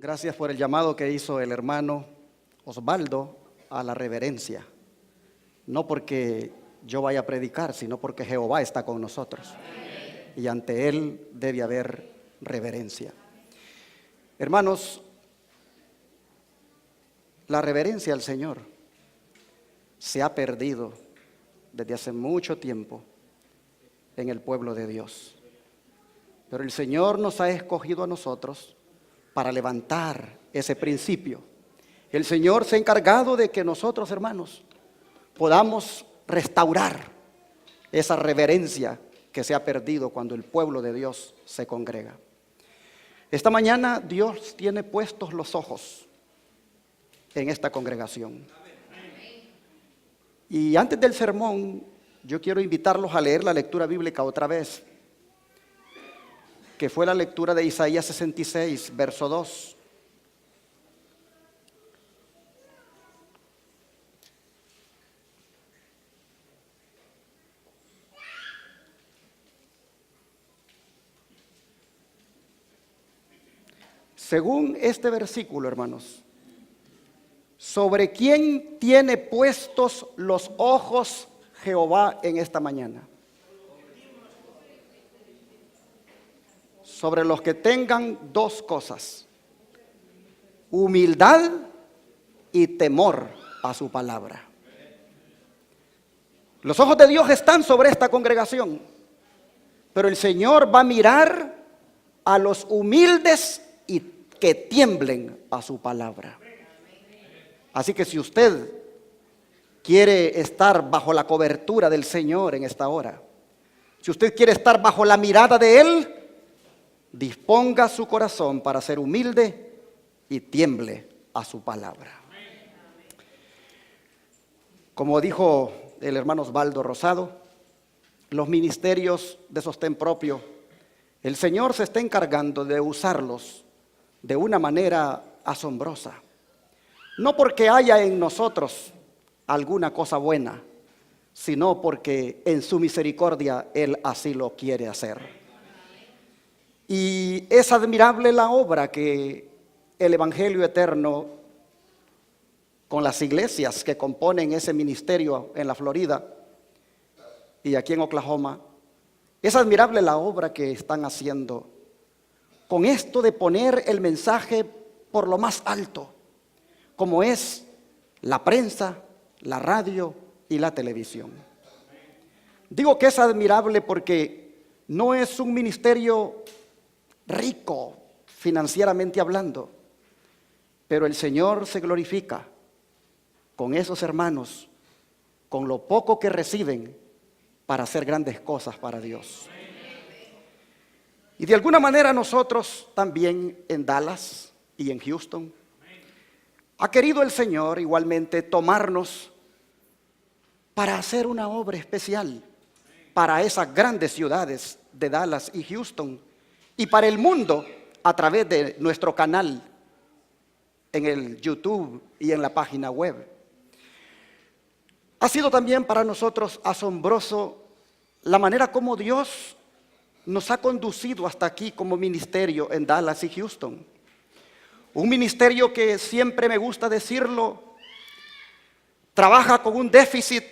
Gracias por el llamado que hizo el hermano Osvaldo a la reverencia. No porque yo vaya a predicar, sino porque Jehová está con nosotros. Y ante Él debe haber reverencia. Hermanos, la reverencia al Señor se ha perdido desde hace mucho tiempo en el pueblo de Dios. Pero el Señor nos ha escogido a nosotros para levantar ese principio. El Señor se ha encargado de que nosotros, hermanos, podamos restaurar esa reverencia que se ha perdido cuando el pueblo de Dios se congrega. Esta mañana Dios tiene puestos los ojos en esta congregación. Y antes del sermón, yo quiero invitarlos a leer la lectura bíblica otra vez, que fue la lectura de Isaías 66, verso 2. Según este versículo, hermanos, ¿sobre quién tiene puestos los ojos Jehová en esta mañana? Sobre los que tengan dos cosas: humildad y temor a su palabra. Los ojos de Dios están sobre esta congregación, pero el Señor va a mirar a los humildes y que tiemblen a su palabra. Así que si usted quiere estar bajo la cobertura del Señor en esta hora, si usted quiere estar bajo la mirada de Él, disponga su corazón para ser humilde y tiemble a su palabra. Como dijo el hermano Osvaldo Rosado, los ministerios de sostén propio, el Señor se está encargando de usarlos de una manera asombrosa. No porque haya en nosotros alguna cosa buena, sino porque en su misericordia Él así lo quiere hacer. Y es admirable la obra que el Evangelio Eterno, con las iglesias que componen ese ministerio en la Florida y aquí en Oklahoma, es admirable la obra que están haciendo con esto de poner el mensaje por lo más alto, como es la prensa, la radio y la televisión. Digo que es admirable porque no es un ministerio rico financieramente hablando, pero el Señor se glorifica con esos hermanos, con lo poco que reciben para hacer grandes cosas para Dios. Y de alguna manera nosotros también en Dallas y en Houston, ha querido el Señor igualmente tomarnos para hacer una obra especial para esas grandes ciudades de Dallas y Houston y para el mundo a través de nuestro canal en el YouTube y en la página web. Ha sido también para nosotros asombroso la manera como Dios nos ha conducido hasta aquí como ministerio en Dallas y Houston. Un ministerio que siempre me gusta decirlo, trabaja con un déficit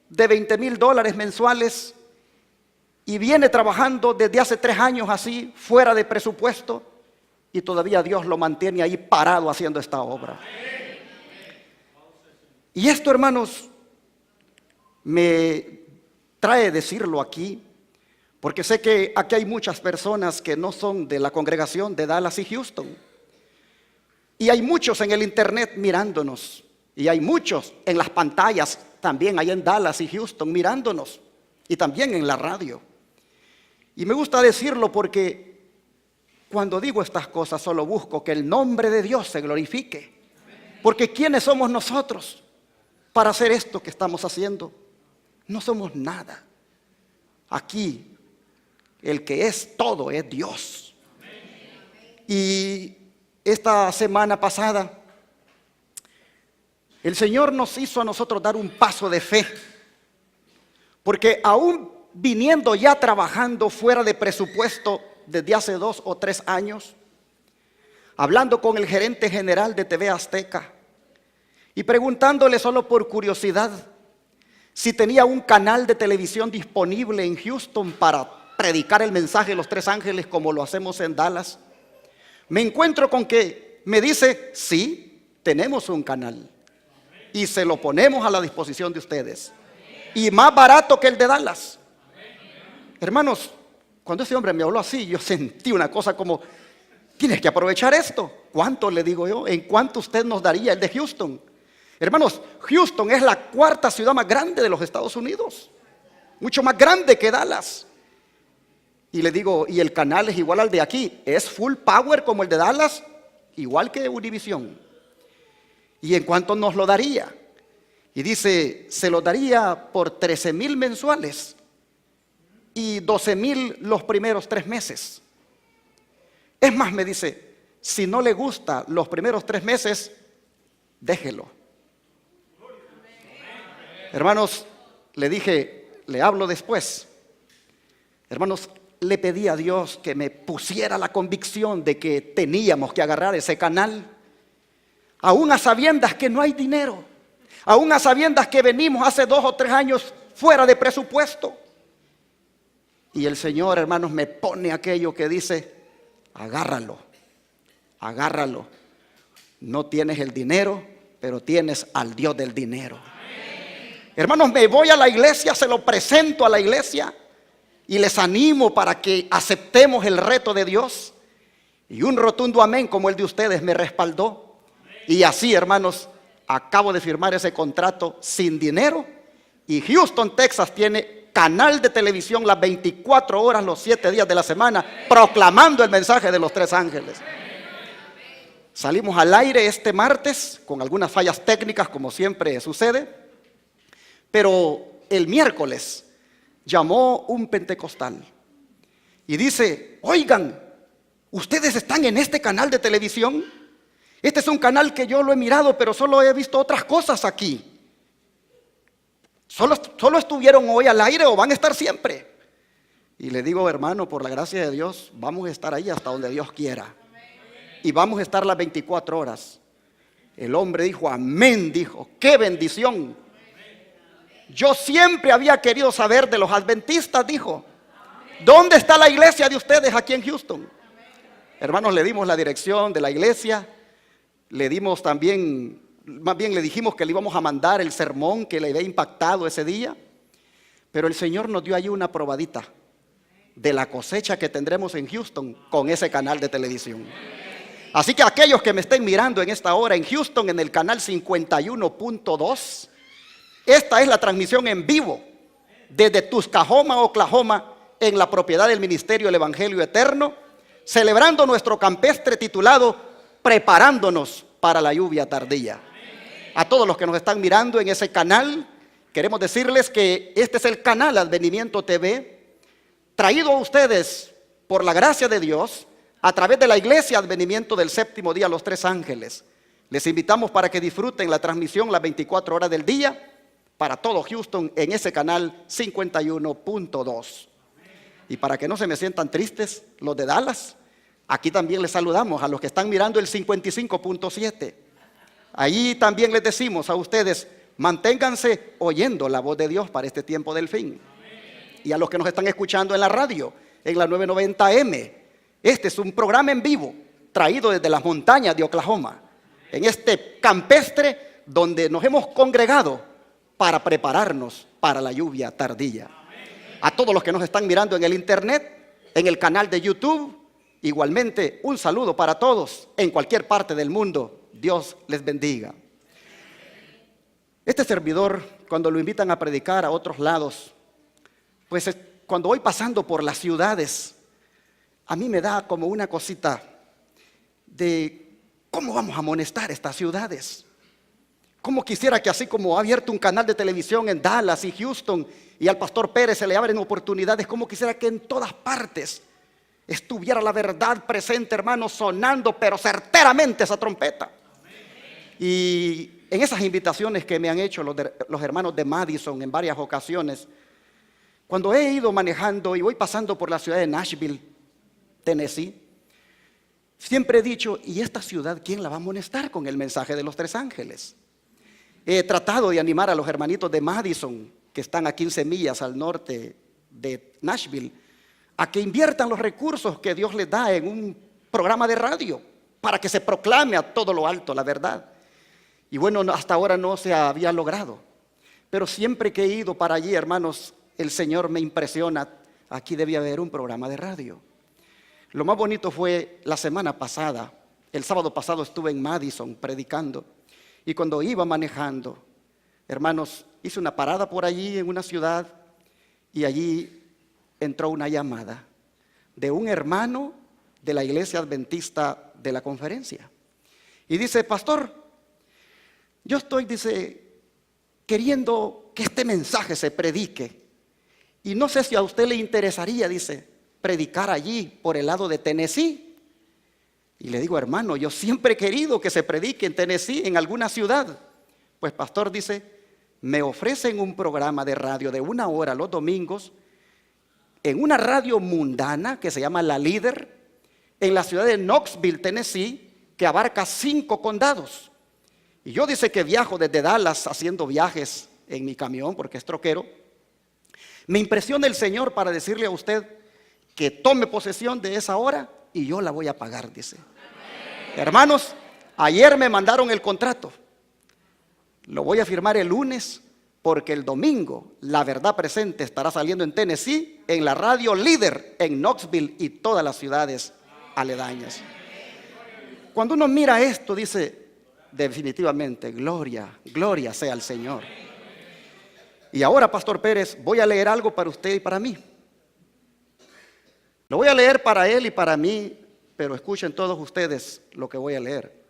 de $20,000 mensuales y viene trabajando desde hace 3 años así, fuera de presupuesto, y todavía Dios lo mantiene ahí parado haciendo esta obra. Y esto, hermanos, me trae decirlo aquí, porque sé que aquí hay muchas personas que no son de la congregación de Dallas y Houston. Y hay muchos en el internet mirándonos. Y hay muchos en las pantallas también ahí en Dallas y Houston mirándonos. Y también en la radio. Y me gusta decirlo porque cuando digo estas cosas solo busco que el nombre de Dios se glorifique. Porque ¿quiénes somos nosotros para hacer esto que estamos haciendo? No somos nada. Aquí el que es todo es Dios. Y esta semana pasada el Señor nos hizo a nosotros dar un paso de fe, porque aún viniendo ya trabajando fuera de presupuesto desde hace 2 o 3 años, hablando con el gerente general de TV Azteca y preguntándole solo por curiosidad si tenía un canal de televisión disponible en Houston para predicar el mensaje de los tres ángeles como lo hacemos en Dallas. Me encuentro con que me dice, sí, tenemos un canal y se lo ponemos a la disposición de ustedes, y más barato que el de Dallas. Hermanos, cuando ese hombre me habló así, yo sentí una cosa como, tienes que aprovechar esto. ¿Cuánto, le digo yo? ¿En cuánto usted nos daría el de Houston? Hermanos, Houston es la cuarta ciudad más grande de los Estados Unidos, mucho más grande que Dallas. Y le digo, y el canal es igual al de aquí, es full power como el de Dallas, igual que Univision. ¿Y en cuánto nos lo daría? Y dice, se lo daría por 13,000 mensuales y 12,000 los primeros 3 meses. Es más, me dice, si no le gusta los primeros 3 meses, déjelo. Hermanos, le dije, le hablo después. Hermanos, le pedí a Dios que me pusiera la convicción de que teníamos que agarrar ese canal, aún a sabiendas que no hay dinero, aún a sabiendas que venimos hace 2 o 3 años fuera de presupuesto. Y el Señor, hermanos, me pone aquello que dice, agárralo, agárralo. No tienes el dinero, pero tienes al Dios del dinero. Hermanos, me voy a la iglesia, se lo presento a la iglesia y les animo para que aceptemos el reto de Dios. Y un rotundo amén como el de ustedes me respaldó. Y así, hermanos, acabo de firmar ese contrato sin dinero. Y Houston, Texas tiene canal de televisión las 24 horas, los 7 días de la semana, proclamando el mensaje de los tres ángeles. Salimos al aire este martes con algunas fallas técnicas, como siempre sucede. Pero el miércoles llamó un pentecostal y dice, oigan, ¿ustedes están en este canal de televisión? Este es un canal que yo lo he mirado, pero solo he visto otras cosas aquí. ¿Solo estuvieron hoy al aire o van a estar siempre? Y le digo, hermano, por la gracia de Dios, vamos a estar ahí hasta donde Dios quiera. Y vamos a estar las 24 horas. El hombre dijo, amén, dijo, qué bendición. Yo siempre había querido saber de los adventistas, dijo. ¿Dónde está la iglesia de ustedes aquí en Houston? Hermanos, le dimos la dirección de la iglesia. Le dimos también, más bien le dijimos que le íbamos a mandar el sermón que le había impactado ese día. Pero el Señor nos dio ahí una probadita de la cosecha que tendremos en Houston con ese canal de televisión. Así que aquellos que me estén mirando en esta hora en Houston, en el canal 51.2, esta es la transmisión en vivo desde Tuscaloosa, Oklahoma, en la propiedad del Ministerio del Evangelio Eterno, celebrando nuestro campestre titulado Preparándonos para la lluvia tardía. A todos los que nos están mirando en ese canal, queremos decirles que este es el canal Advenimiento TV, traído a ustedes por la gracia de Dios a través de la Iglesia Advenimiento del Séptimo Día, los Tres Ángeles. Les invitamos para que disfruten la transmisión las 24 horas del día para todo Houston en ese canal 51.2. Y para que no se me sientan tristes los de Dallas, aquí también les saludamos a los que están mirando el 55.7. Allí también les decimos a ustedes, manténganse oyendo la voz de Dios para este tiempo del fin. Y a los que nos están escuchando en la radio, en la 990M, este es un programa en vivo traído desde las montañas de Oklahoma, en este campestre donde nos hemos congregado para prepararnos para la lluvia tardía. A todos los que nos están mirando en el internet, en el canal de YouTube, igualmente un saludo para todos en cualquier parte del mundo. Dios les bendiga. Este servidor, cuando lo invitan a predicar a otros lados, pues cuando voy pasando por las ciudades, a mí me da como una cosita de cómo vamos a amonestar estas ciudades. Cómo quisiera que así como ha abierto un canal de televisión en Dallas y Houston y al pastor Pérez se le abren oportunidades, cómo quisiera que en todas partes estuviera la verdad presente, hermanos, sonando pero certeramente esa trompeta. Y en esas invitaciones que me han hecho los hermanos de Madison en varias ocasiones, cuando he ido manejando y voy pasando por la ciudad de Nashville, Tennessee, Siempre he dicho, ¿y esta ciudad quién la va a amonestar con el mensaje de los 3 ángeles? He tratado de animar a los hermanitos de Madison, que están a 15 millas al norte de Nashville, a que inviertan los recursos que Dios les da en un programa de radio para que se proclame a todo lo alto la verdad. Y bueno, hasta ahora no se había logrado. Pero siempre que he ido para allí, hermanos, el Señor me impresiona. Aquí debía haber un programa de radio. Lo más bonito fue la semana pasada. El sábado pasado estuve en Madison predicando. Y cuando iba manejando, hermanos, hice una parada por allí en una ciudad. Y allí entró una llamada de un hermano de la iglesia adventista de la conferencia. Y dice, pastor, yo estoy, dice, queriendo que este mensaje se predique. Y no sé si a usted le interesaría, dice, predicar allí por el lado de Tennessee. Y le digo, hermano, yo siempre he querido que se predique en Tennessee, en alguna ciudad. Pues pastor, dice, me ofrecen un programa de radio de 1 hora los domingos en una radio mundana que se llama La Líder, en la ciudad de Knoxville, Tennessee, que abarca 5 condados. Y yo dice que viajo desde Dallas haciendo viajes en mi camión porque es troquero. Me impresiona el Señor para decirle a usted que tome posesión de esa hora y yo la voy a pagar, dice. Hermanos, ayer me mandaron el contrato. Lo voy a firmar el lunes porque el domingo La Verdad Presente estará saliendo en Tennessee, en la radio Líder, en Knoxville y todas las ciudades aledañas. Cuando uno mira esto, dice, definitivamente, gloria, gloria sea al Señor. Y ahora, Pastor Pérez, voy a leer algo para usted y para mí. Lo voy a leer para él y para mí, pero escuchen todos ustedes lo que voy a leer.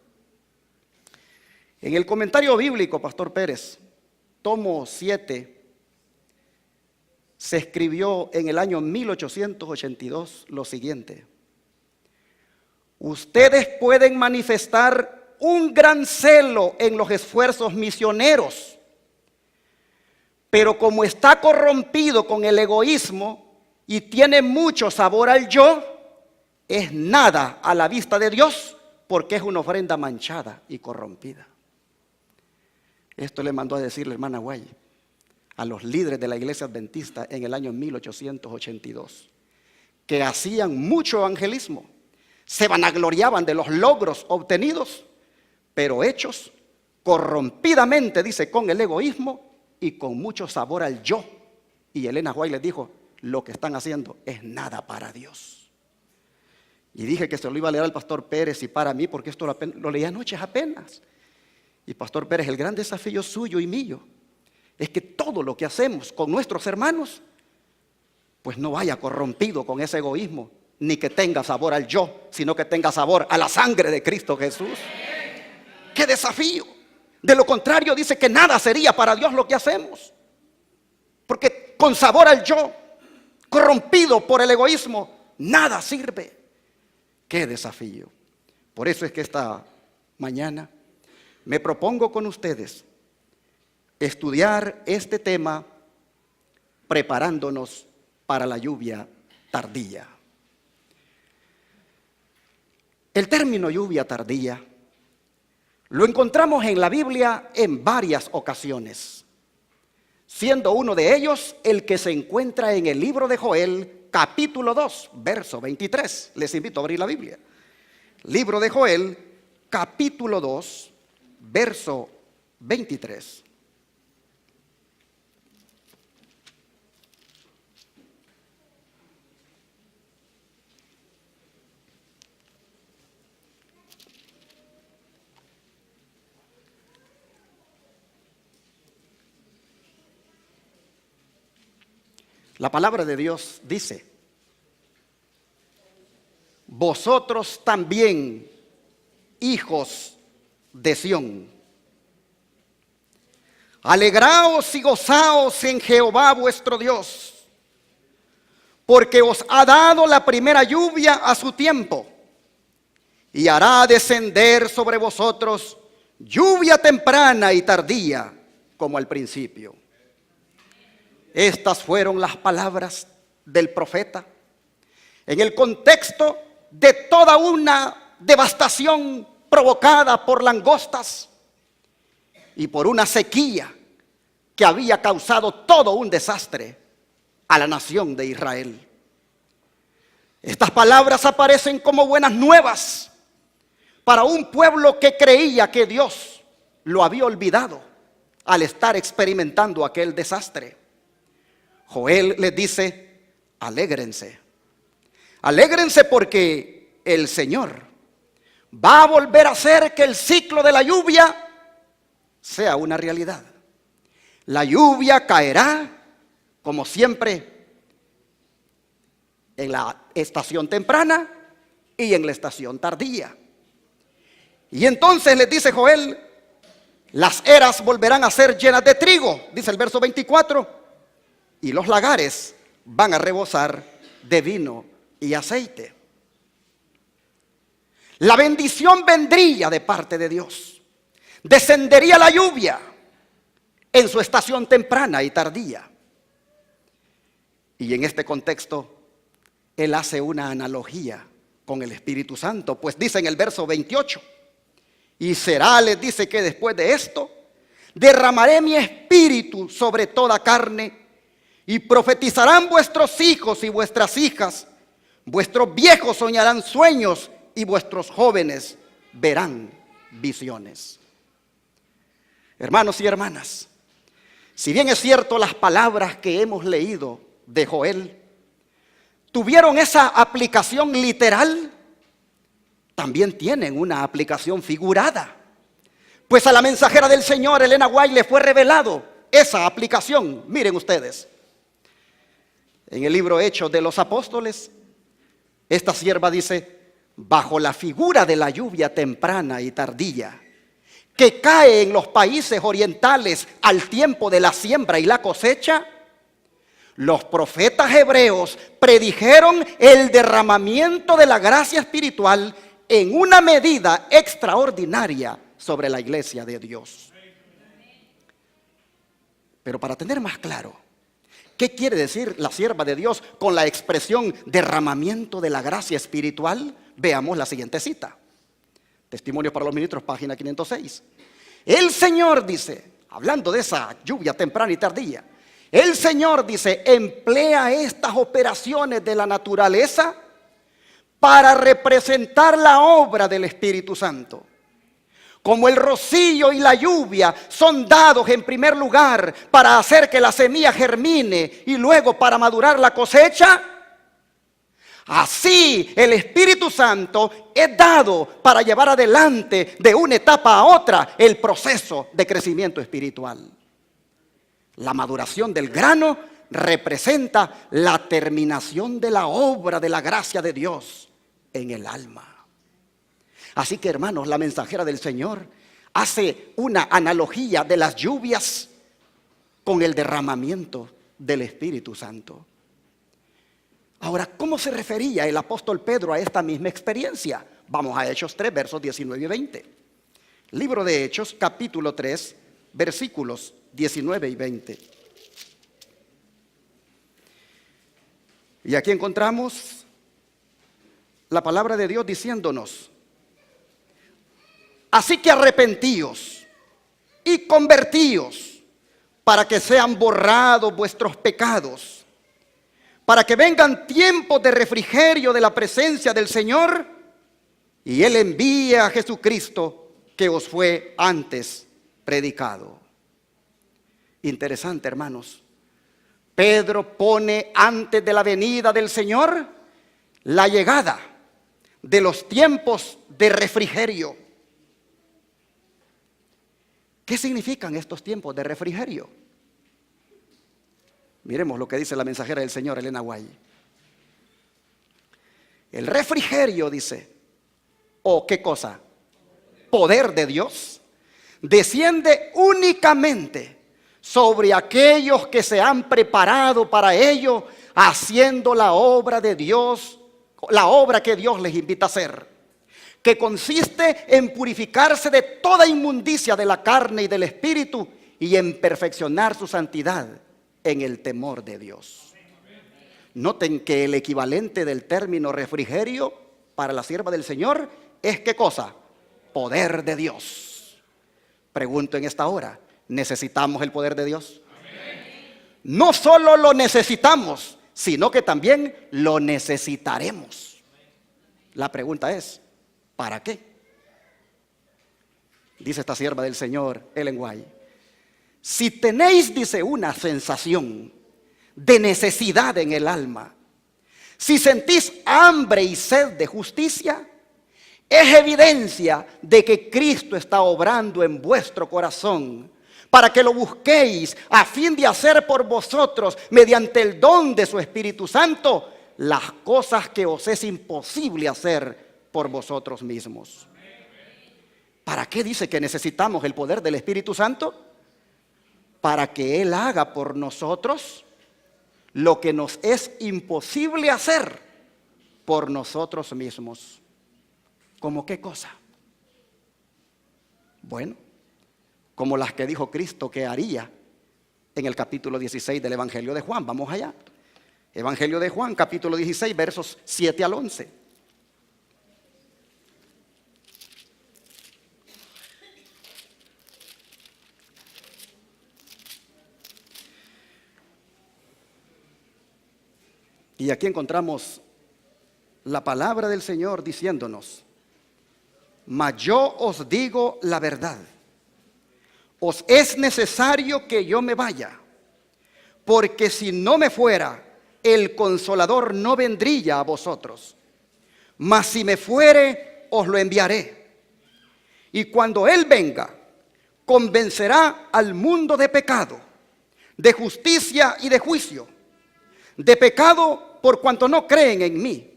En el comentario bíblico, Pastor Pérez, tomo 7, se escribió en el año 1882 lo siguiente: ustedes pueden manifestar un gran celo en los esfuerzos misioneros, pero como está corrompido con el egoísmo y tiene mucho sabor al yo, es nada a la vista de Dios, porque es una ofrenda manchada y corrompida. Esto le mandó a decir la hermana Guay a los líderes de la iglesia adventista en el año 1882, que hacían mucho evangelismo, se vanagloriaban de los logros obtenidos, pero hechos corrompidamente, dice, con el egoísmo y con mucho sabor al yo. Y Elena White les dijo, lo que están haciendo es nada para Dios. Y dije que se lo iba a leer al pastor Pérez y para mí, porque esto lo leí anoche apenas. Y pastor Pérez, el gran desafío suyo y mío es que todo lo que hacemos con nuestros hermanos, pues no vaya corrompido con ese egoísmo, ni que tenga sabor al yo, sino que tenga sabor a la sangre de Cristo Jesús. ¡Qué desafío! De lo contrario, dice que nada sería para Dios lo que hacemos. Porque con sabor al yo, corrompido por el egoísmo, nada sirve. ¡Qué desafío! Por eso es que esta mañana me propongo con ustedes estudiar este tema preparándonos para la lluvia tardía. El término lluvia tardía lo encontramos en la Biblia en varias ocasiones, siendo uno de ellos el que se encuentra en el libro de Joel, capítulo 2, verso 23. Les invito a abrir la Biblia. Libro de Joel, capítulo 2, verso 23. La palabra de Dios dice: vosotros también, hijos de Sión, alegraos y gozaos en Jehová vuestro Dios, porque os ha dado la primera lluvia a su tiempo, y hará descender sobre vosotros lluvia temprana y tardía como al principio. Estas fueron las palabras del profeta en el contexto de toda una devastación provocada por langostas y por una sequía que había causado todo un desastre a la nación de Israel. Estas palabras aparecen como buenas nuevas para un pueblo que creía que Dios lo había olvidado al estar experimentando aquel desastre. Joel les dice: alégrense, alégrense porque el Señor va a volver a hacer que el ciclo de la lluvia sea una realidad. La lluvia caerá, como siempre, en la estación temprana y en la estación tardía. Y entonces les dice Joel: las eras volverán a ser llenas de trigo, dice el verso 24, y los lagares van a rebosar de vino y aceite. La bendición vendría de parte de Dios. Descendería la lluvia en su estación temprana y tardía. Y en este contexto, él hace una analogía con el Espíritu Santo, pues dice en el verso 28, y será, les dice, que después de esto, derramaré mi espíritu sobre toda carne, y profetizarán vuestros hijos y vuestras hijas, vuestros viejos soñarán sueños, y vuestros jóvenes verán visiones. Hermanos y hermanas, si bien es cierto las palabras que hemos leído de Joel tuvieron esa aplicación literal, también tienen una aplicación figurada. Pues a la mensajera del Señor, Elena White, le fue revelado esa aplicación. Miren ustedes, en el libro Hechos de los Apóstoles, esta sierva dice: bajo la figura de la lluvia temprana y tardía, que cae en los países orientales al tiempo de la siembra y la cosecha, los profetas hebreos predijeron el derramamiento de la gracia espiritual en una medida extraordinaria sobre la iglesia de Dios. Pero para tener más claro, ¿qué quiere decir la sierva de Dios con la expresión derramamiento de la gracia espiritual? Veamos la siguiente cita. Testimonios para los Ministros, página 506. El Señor dice, hablando de esa lluvia temprana y tardía, el Señor dice, emplea estas operaciones de la naturaleza para representar la obra del Espíritu Santo. Como el rocío y la lluvia son dados en primer lugar para hacer que la semilla germine y luego para madurar la cosecha, así el Espíritu Santo es dado para llevar adelante de una etapa a otra el proceso de crecimiento espiritual. La maduración del grano representa la terminación de la obra de la gracia de Dios en el alma. Así que, hermanos, la mensajera del Señor hace una analogía de las lluvias con el derramamiento del Espíritu Santo. Ahora, ¿cómo se refería el apóstol Pedro a esta misma experiencia? Vamos a Hechos 3, versos 19 y 20. Libro de Hechos, capítulo 3, versículos 19 y 20. Y aquí encontramos la palabra de Dios diciéndonos: así que arrepentíos y convertíos para que sean borrados vuestros pecados, para que vengan tiempos de refrigerio de la presencia del Señor, y Él envíe a Jesucristo que os fue antes predicado. Interesante, hermanos. Pedro pone antes de la venida del Señor la llegada de los tiempos de refrigerio. ¿Qué significan estos tiempos de refrigerio? Miremos lo que dice la mensajera del Señor, Elena White. El refrigerio, dice, ¿o qué cosa? Poder de Dios, desciende únicamente sobre aquellos que se han preparado para ello, haciendo la obra de Dios, la obra que Dios les invita a hacer, que consiste en purificarse de toda inmundicia de la carne y del espíritu y en perfeccionar su santidad en el temor de Dios. Noten que el equivalente del término refrigerio para la sierva del Señor es ¿qué cosa? Poder de Dios. Pregunto en esta hora, ¿necesitamos el poder de Dios? No solo lo necesitamos, sino que también lo necesitaremos. La pregunta es, ¿para qué? Dice esta sierva del Señor, Ellen White: si tenéis, dice, una sensación de necesidad en el alma, si sentís hambre y sed de justicia, es evidencia de que Cristo está obrando en vuestro corazón para que lo busquéis a fin de hacer por vosotros, mediante el don de su Espíritu Santo, las cosas que os es imposible hacer por vosotros mismos. ¿Para qué dice que necesitamos el poder del Espíritu Santo? Para que Él haga por nosotros lo que nos es imposible hacer por nosotros mismos. ¿Cómo qué cosa? Bueno, como las que dijo Cristo que haría en el capítulo 16 del Evangelio de Juan. Vamos allá. Evangelio de Juan, capítulo 16, versos 7 al 11. Y aquí encontramos la palabra del Señor diciéndonos: mas yo os digo la verdad, os es necesario que yo me vaya, porque si no me fuera, el Consolador no vendría a vosotros. Mas si me fuere, os lo enviaré. Y cuando Él venga, convencerá al mundo de pecado, de justicia y de juicio. De pecado por cuanto no creen en mí,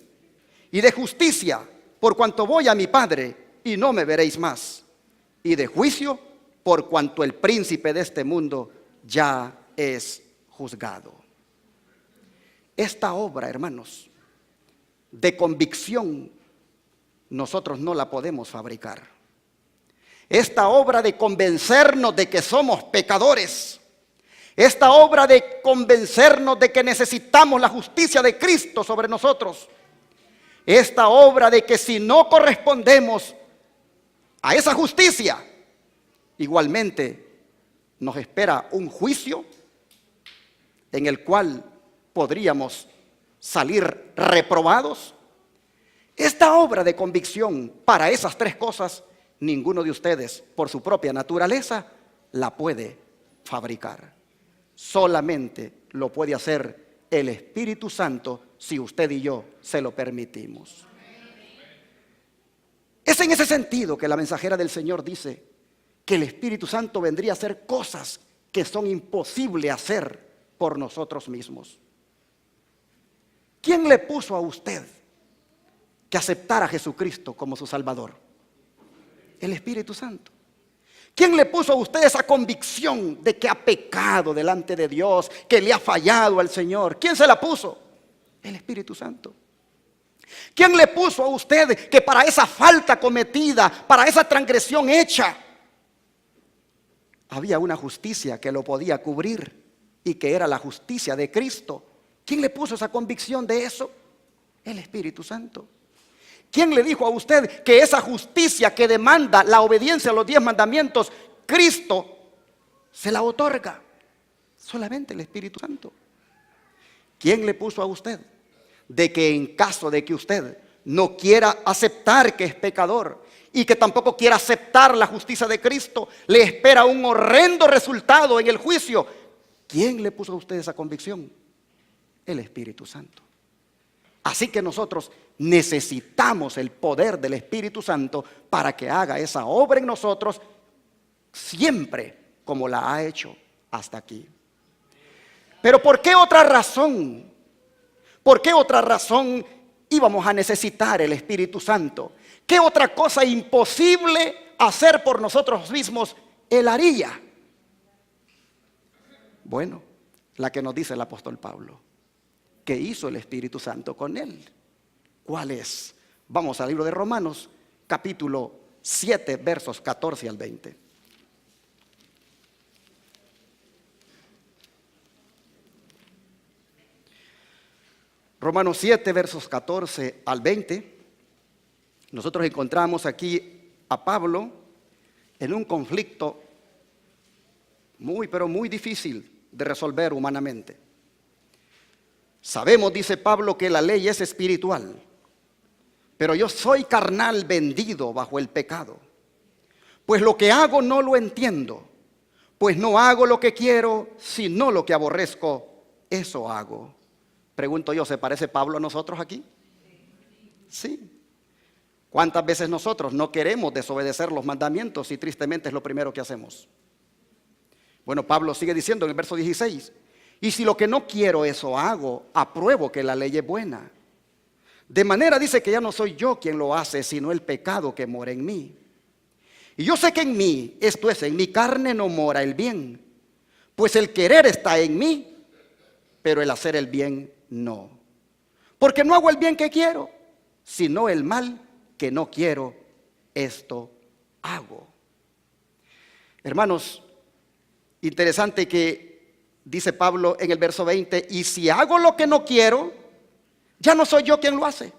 y de justicia por cuanto voy a mi Padre y no me veréis más, y de juicio por cuanto el príncipe de este mundo ya es juzgado. Esta obra, hermanos, de convicción, nosotros no la podemos fabricar. Esta obra de convencernos de que somos pecadores, esta obra de convencernos de que necesitamos la justicia de Cristo sobre nosotros, esta obra de que si no correspondemos a esa justicia, igualmente nos espera un juicio en el cual podríamos salir reprobados. Esta obra de convicción para esas tres cosas, ninguno de ustedes por su propia naturaleza la puede fabricar. Solamente lo puede hacer el Espíritu Santo si usted y yo se lo permitimos. Es en ese sentido que la mensajera del Señor dice que el Espíritu Santo vendría a hacer cosas que son imposibles hacer por nosotros mismos. ¿Quién le puso a usted que aceptara a Jesucristo como su Salvador? El Espíritu Santo. ¿Quién le puso a usted esa convicción de que ha pecado delante de Dios, que le ha fallado al Señor? ¿Quién se la puso? El Espíritu Santo. ¿Quién le puso a usted que para esa falta cometida, para esa transgresión hecha, había una justicia que lo podía cubrir y que era la justicia de Cristo? ¿Quién le puso esa convicción de eso? El Espíritu Santo. ¿Quién le dijo a usted que esa justicia que demanda la obediencia a los 10 mandamientos, Cristo se la otorga? Solamente el Espíritu Santo. ¿Quién le puso a usted de que en caso de que usted no quiera aceptar que es pecador y que tampoco quiera aceptar la justicia de Cristo, le espera un horrendo resultado en el juicio? ¿Quién le puso a usted esa convicción? El Espíritu Santo. Así que nosotros necesitamos el poder del Espíritu Santo para que haga esa obra en nosotros siempre como la ha hecho hasta aquí. Pero ¿por qué otra razón? ¿Por qué otra razón íbamos a necesitar el Espíritu Santo? ¿Qué otra cosa imposible hacer por nosotros mismos Él haría? Bueno, la que nos dice el apóstol Pablo, que hizo el Espíritu Santo con él. ¿Cuál es? Vamos al libro de Romanos, capítulo 7, versos 14 al 20. Romanos 7, versos 14 al 20. nosotros encontramos aquí a Pablo en un conflicto pero muy difícil de resolver humanamente. Sabemos, dice Pablo, que la ley es espiritual, pero yo soy carnal, vendido bajo el pecado. Pues lo que hago no lo entiendo, pues no hago lo que quiero, sino lo que aborrezco, eso hago. Pregunto yo, ¿se parece Pablo a nosotros aquí? Sí. ¿Cuántas veces nosotros no queremos desobedecer los mandamientos y tristemente es lo primero que hacemos? Bueno, Pablo sigue diciendo en el verso 16, y si lo que no quiero eso hago, apruebo que la ley es buena. De manera dice que ya no soy yo quien lo hace, sino el pecado que mora en mí. Y yo sé que en mí, esto es, en mi carne no mora el bien, pues el querer está en mí, pero el hacer el bien no. Porque no hago el bien que quiero, sino el mal que no quiero, esto hago. Hermanos, interesante que dice Pablo en el verso 20, y si hago lo que no quiero, ya no soy yo quien lo hace,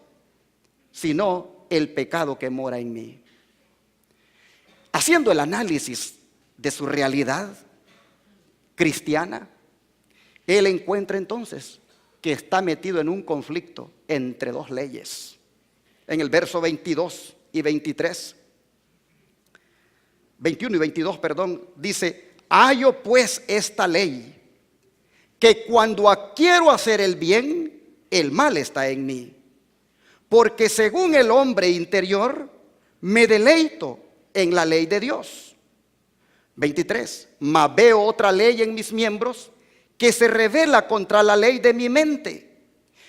sino el pecado que mora en mí. Haciendo el análisis de su realidad cristiana, él encuentra entonces que está metido en un conflicto entre dos leyes. En el verso 22 y 23, 21 y 22, perdón, dice: hallo pues esta ley, que cuando quiero hacer el bien, el mal está en mí. Porque según el hombre interior, me deleito en la ley de Dios. 23, mas veo otra ley en mis miembros, que se revela contra la ley de mi mente,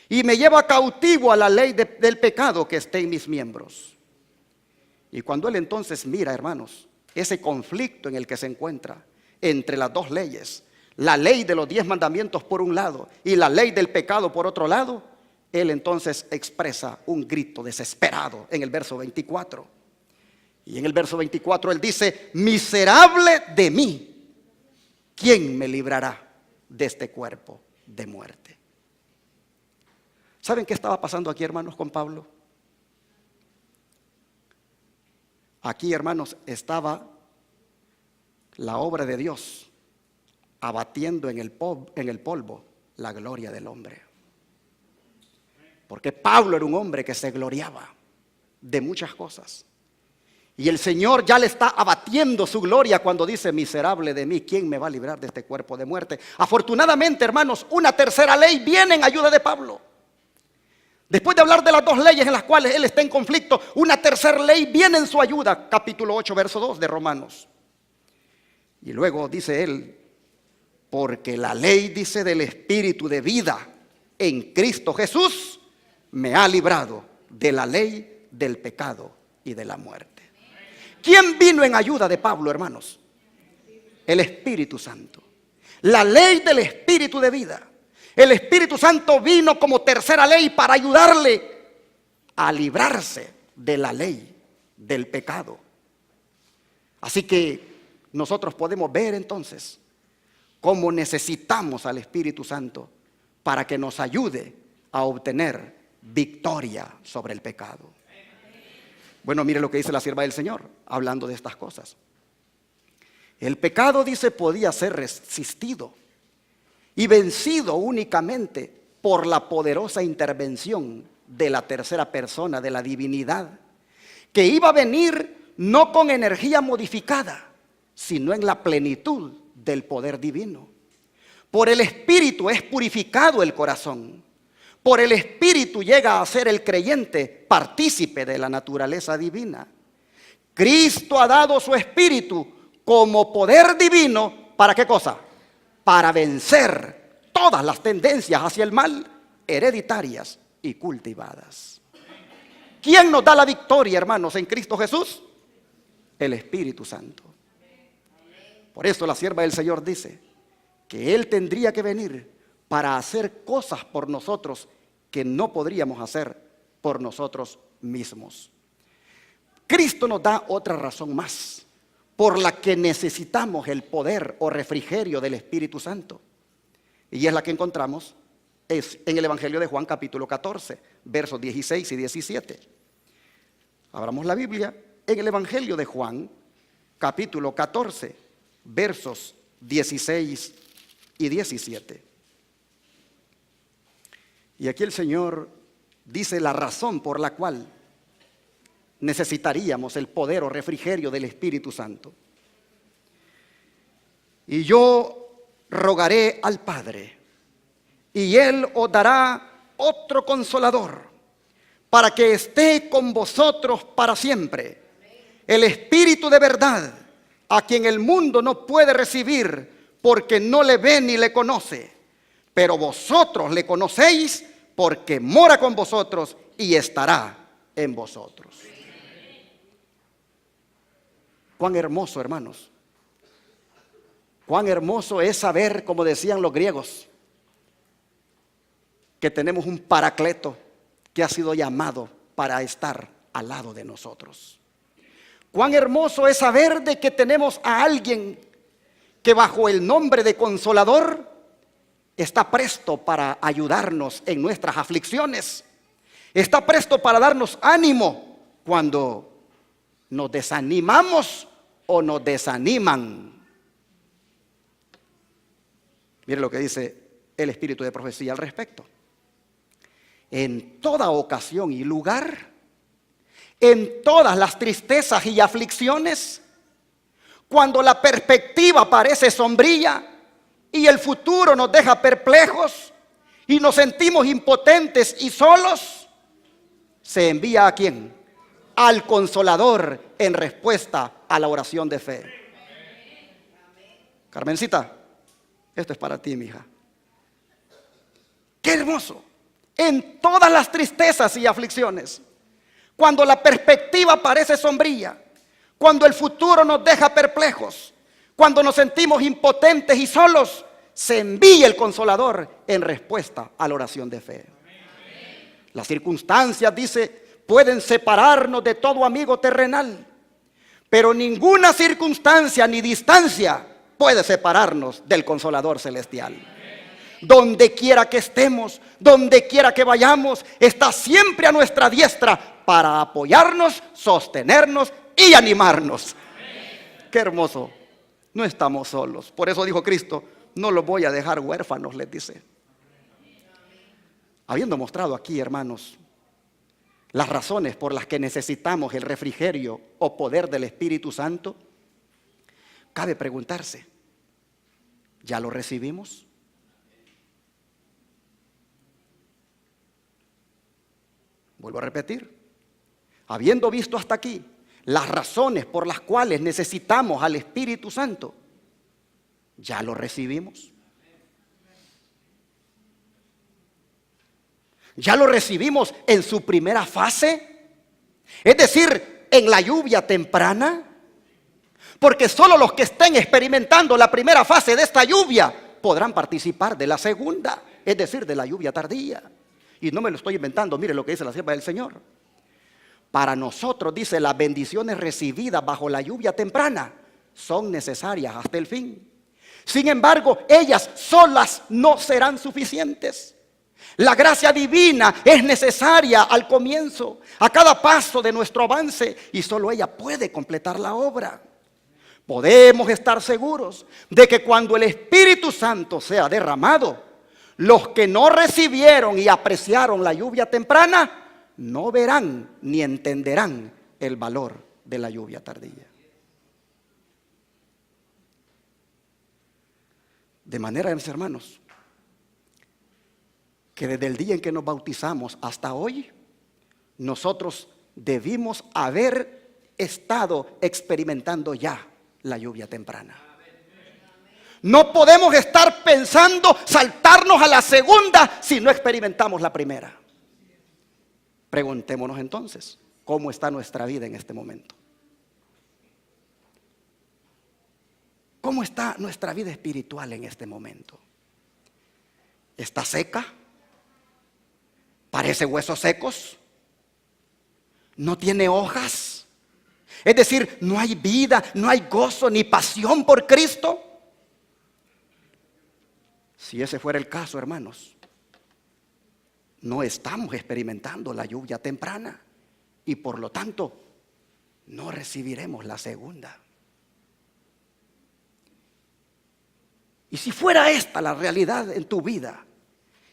y me lleva cautivo a la ley del pecado que está en mis miembros. Y cuando él entonces mira, hermanos, ese conflicto en el que se encuentra entre las dos leyes, la ley de los 10 mandamientos por un lado y la ley del pecado por otro lado, él entonces expresa un grito desesperado en el verso 24. Y en el verso 24 él dice: miserable de mí, ¿quién me librará de este cuerpo de muerte? ¿Saben qué estaba pasando aquí, hermanos, con Pablo? Aquí, hermanos, estaba la obra de Dios abatiendo en el polvo la gloria del hombre. Porque Pablo era un hombre que se gloriaba de muchas cosas. Y el Señor ya le está abatiendo su gloria cuando dice: miserable de mí, ¿quién me va a librar de este cuerpo de muerte? Afortunadamente, hermanos, una tercera ley viene en ayuda de Pablo. Después de hablar de las dos leyes en las cuales él está en conflicto, una tercera ley viene en su ayuda. Capítulo 8, verso 2 de Romanos. Y luego dice él: porque la ley, dice, del Espíritu de vida en Cristo Jesús me ha librado de la ley del pecado y de la muerte. ¿Quién vino en ayuda de Pablo, hermanos? El Espíritu Santo. La ley del Espíritu de vida. El Espíritu Santo vino como tercera ley para ayudarle a librarse de la ley del pecado. Así que nosotros podemos ver entonces cómo necesitamos al Espíritu Santo para que nos ayude a obtener victoria sobre el pecado. Bueno, mire lo que dice la sierva del Señor, hablando de estas cosas. El pecado, dice, podía ser resistido y vencido únicamente por la poderosa intervención de la tercera persona de la divinidad, que iba a venir no con energía modificada, sino en la plenitud del poder divino. Por el Espíritu es purificado el corazón. Por el Espíritu llega a ser el creyente partícipe de la naturaleza divina. Cristo ha dado su Espíritu como poder divino. ¿Para qué cosa? Para vencer todas las tendencias hacia el mal, hereditarias y cultivadas. ¿Quién nos da la victoria, hermanos, en Cristo Jesús? El Espíritu Santo. Por eso la sierva del Señor dice que Él tendría que venir para hacer cosas por nosotros que no podríamos hacer por nosotros mismos. Cristo nos da otra razón más por la que necesitamos el poder o refrigerio del Espíritu Santo. Y es la que encontramos en el Evangelio de Juan capítulo 14, versos 16 y 17. Abramos la Biblia en el Evangelio de Juan, capítulo 14, versos 16 y 17. Y aquí el Señor dice la razón por la cual necesitaríamos el poder o refrigerio del Espíritu Santo. Y yo rogaré al Padre, y Él os dará otro consolador, para que esté con vosotros para siempre. El Espíritu de verdad, a quien el mundo no puede recibir, porque no le ve ni le conoce. Pero vosotros le conocéis, porque mora con vosotros y estará en vosotros. Cuán hermoso, hermanos. Cuán hermoso es saber, como decían los griegos, que tenemos un paracleto que ha sido llamado para estar al lado de nosotros. Cuán hermoso es saber de que tenemos a alguien que bajo el nombre de Consolador está presto para ayudarnos en nuestras aflicciones. Está presto para darnos ánimo cuando nos desanimamos o nos desaniman. Mire lo que dice el Espíritu de Profecía al respecto. En toda ocasión y lugar, en todas las tristezas y aflicciones, cuando la perspectiva parece sombría y el futuro nos deja perplejos y nos sentimos impotentes y solos, se envía ¿a quién? Al Consolador en respuesta a la oración de fe. Carmencita, esto es para ti, mija. ¡Qué hermoso! En todas las tristezas y aflicciones, cuando la perspectiva parece sombría, cuando el futuro nos deja perplejos, cuando nos sentimos impotentes y solos, se envía el Consolador en respuesta a la oración de fe. Las circunstancias, dice, pueden separarnos de todo amigo terrenal, pero ninguna circunstancia ni distancia puede separarnos del Consolador celestial. Donde quiera que estemos, donde quiera que vayamos, está siempre a nuestra diestra para apoyarnos, sostenernos y animarnos. Qué hermoso. No estamos solos. Por eso dijo Cristo, no los voy a dejar huérfanos, les dice. Habiendo mostrado aquí, hermanos, las razones por las que necesitamos el refrigerio o poder del Espíritu Santo, cabe preguntarse, ¿ya lo recibimos? Vuelvo a repetir, habiendo visto hasta aquí las razones por las cuales necesitamos al Espíritu Santo, ¿ya lo recibimos? ¿Ya lo recibimos en su primera fase? Es decir, en la lluvia temprana. Porque solo los que estén experimentando la primera fase de esta lluvia podrán participar de la segunda, es decir, de la lluvia tardía. Y no me lo estoy inventando, mire lo que dice la sierva del Señor. Para nosotros, dice, las bendiciones recibidas bajo la lluvia temprana son necesarias hasta el fin. Sin embargo, ellas solas no serán suficientes. La gracia divina es necesaria al comienzo, a cada paso de nuestro avance, y solo ella puede completar la obra. Podemos estar seguros de que cuando el Espíritu Santo sea derramado, los que no recibieron y apreciaron la lluvia temprana no verán ni entenderán el valor de la lluvia tardía. De manera, mis hermanos, que desde el día en que nos bautizamos hasta hoy, nosotros debimos haber estado experimentando ya la lluvia temprana. No podemos estar pensando saltarnos a la segunda si no experimentamos la primera. Preguntémonos entonces, ¿cómo está nuestra vida en este momento? ¿Cómo está nuestra vida espiritual en este momento? ¿Está seca? ¿Parece huesos secos? ¿No tiene hojas? Es decir, no hay vida, no hay gozo ni pasión por Cristo. Si ese fuera el caso, hermanos, no estamos experimentando la lluvia temprana y por lo tanto no recibiremos la segunda. Y si fuera esta la realidad en tu vida,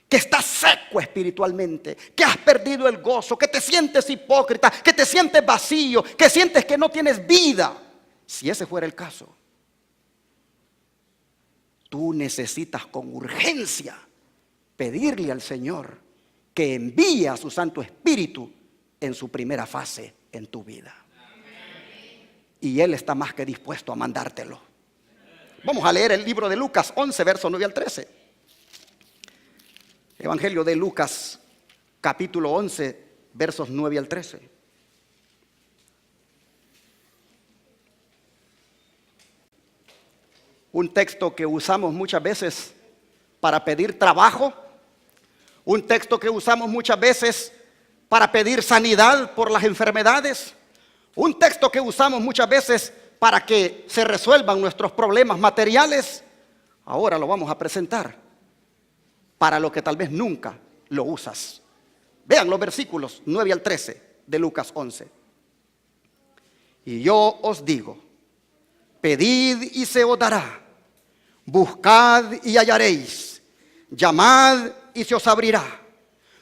que estás seco espiritualmente, que has perdido el gozo, que te sientes hipócrita, que te sientes vacío, que sientes que no tienes vida, si ese fuera el caso, tú necesitas con urgencia pedirle al Señor que envíe a su Santo Espíritu en su primera fase en tu vida. Y Él está más que dispuesto a mandártelo. Vamos a leer el libro de Lucas 11, versos 9 al 13. Evangelio de Lucas, capítulo 11, versos 9 al 13. Un texto que usamos muchas veces para pedir trabajo. Un texto que usamos muchas veces para pedir sanidad por las enfermedades. Un texto que usamos muchas veces para que se resuelvan nuestros problemas materiales. Ahora lo vamos a presentar para lo que tal vez nunca lo usas. Vean los versículos 9 al 13 de Lucas 11. Y yo os digo, pedid y se os dará, buscad y hallaréis, llamad y se os abrirá.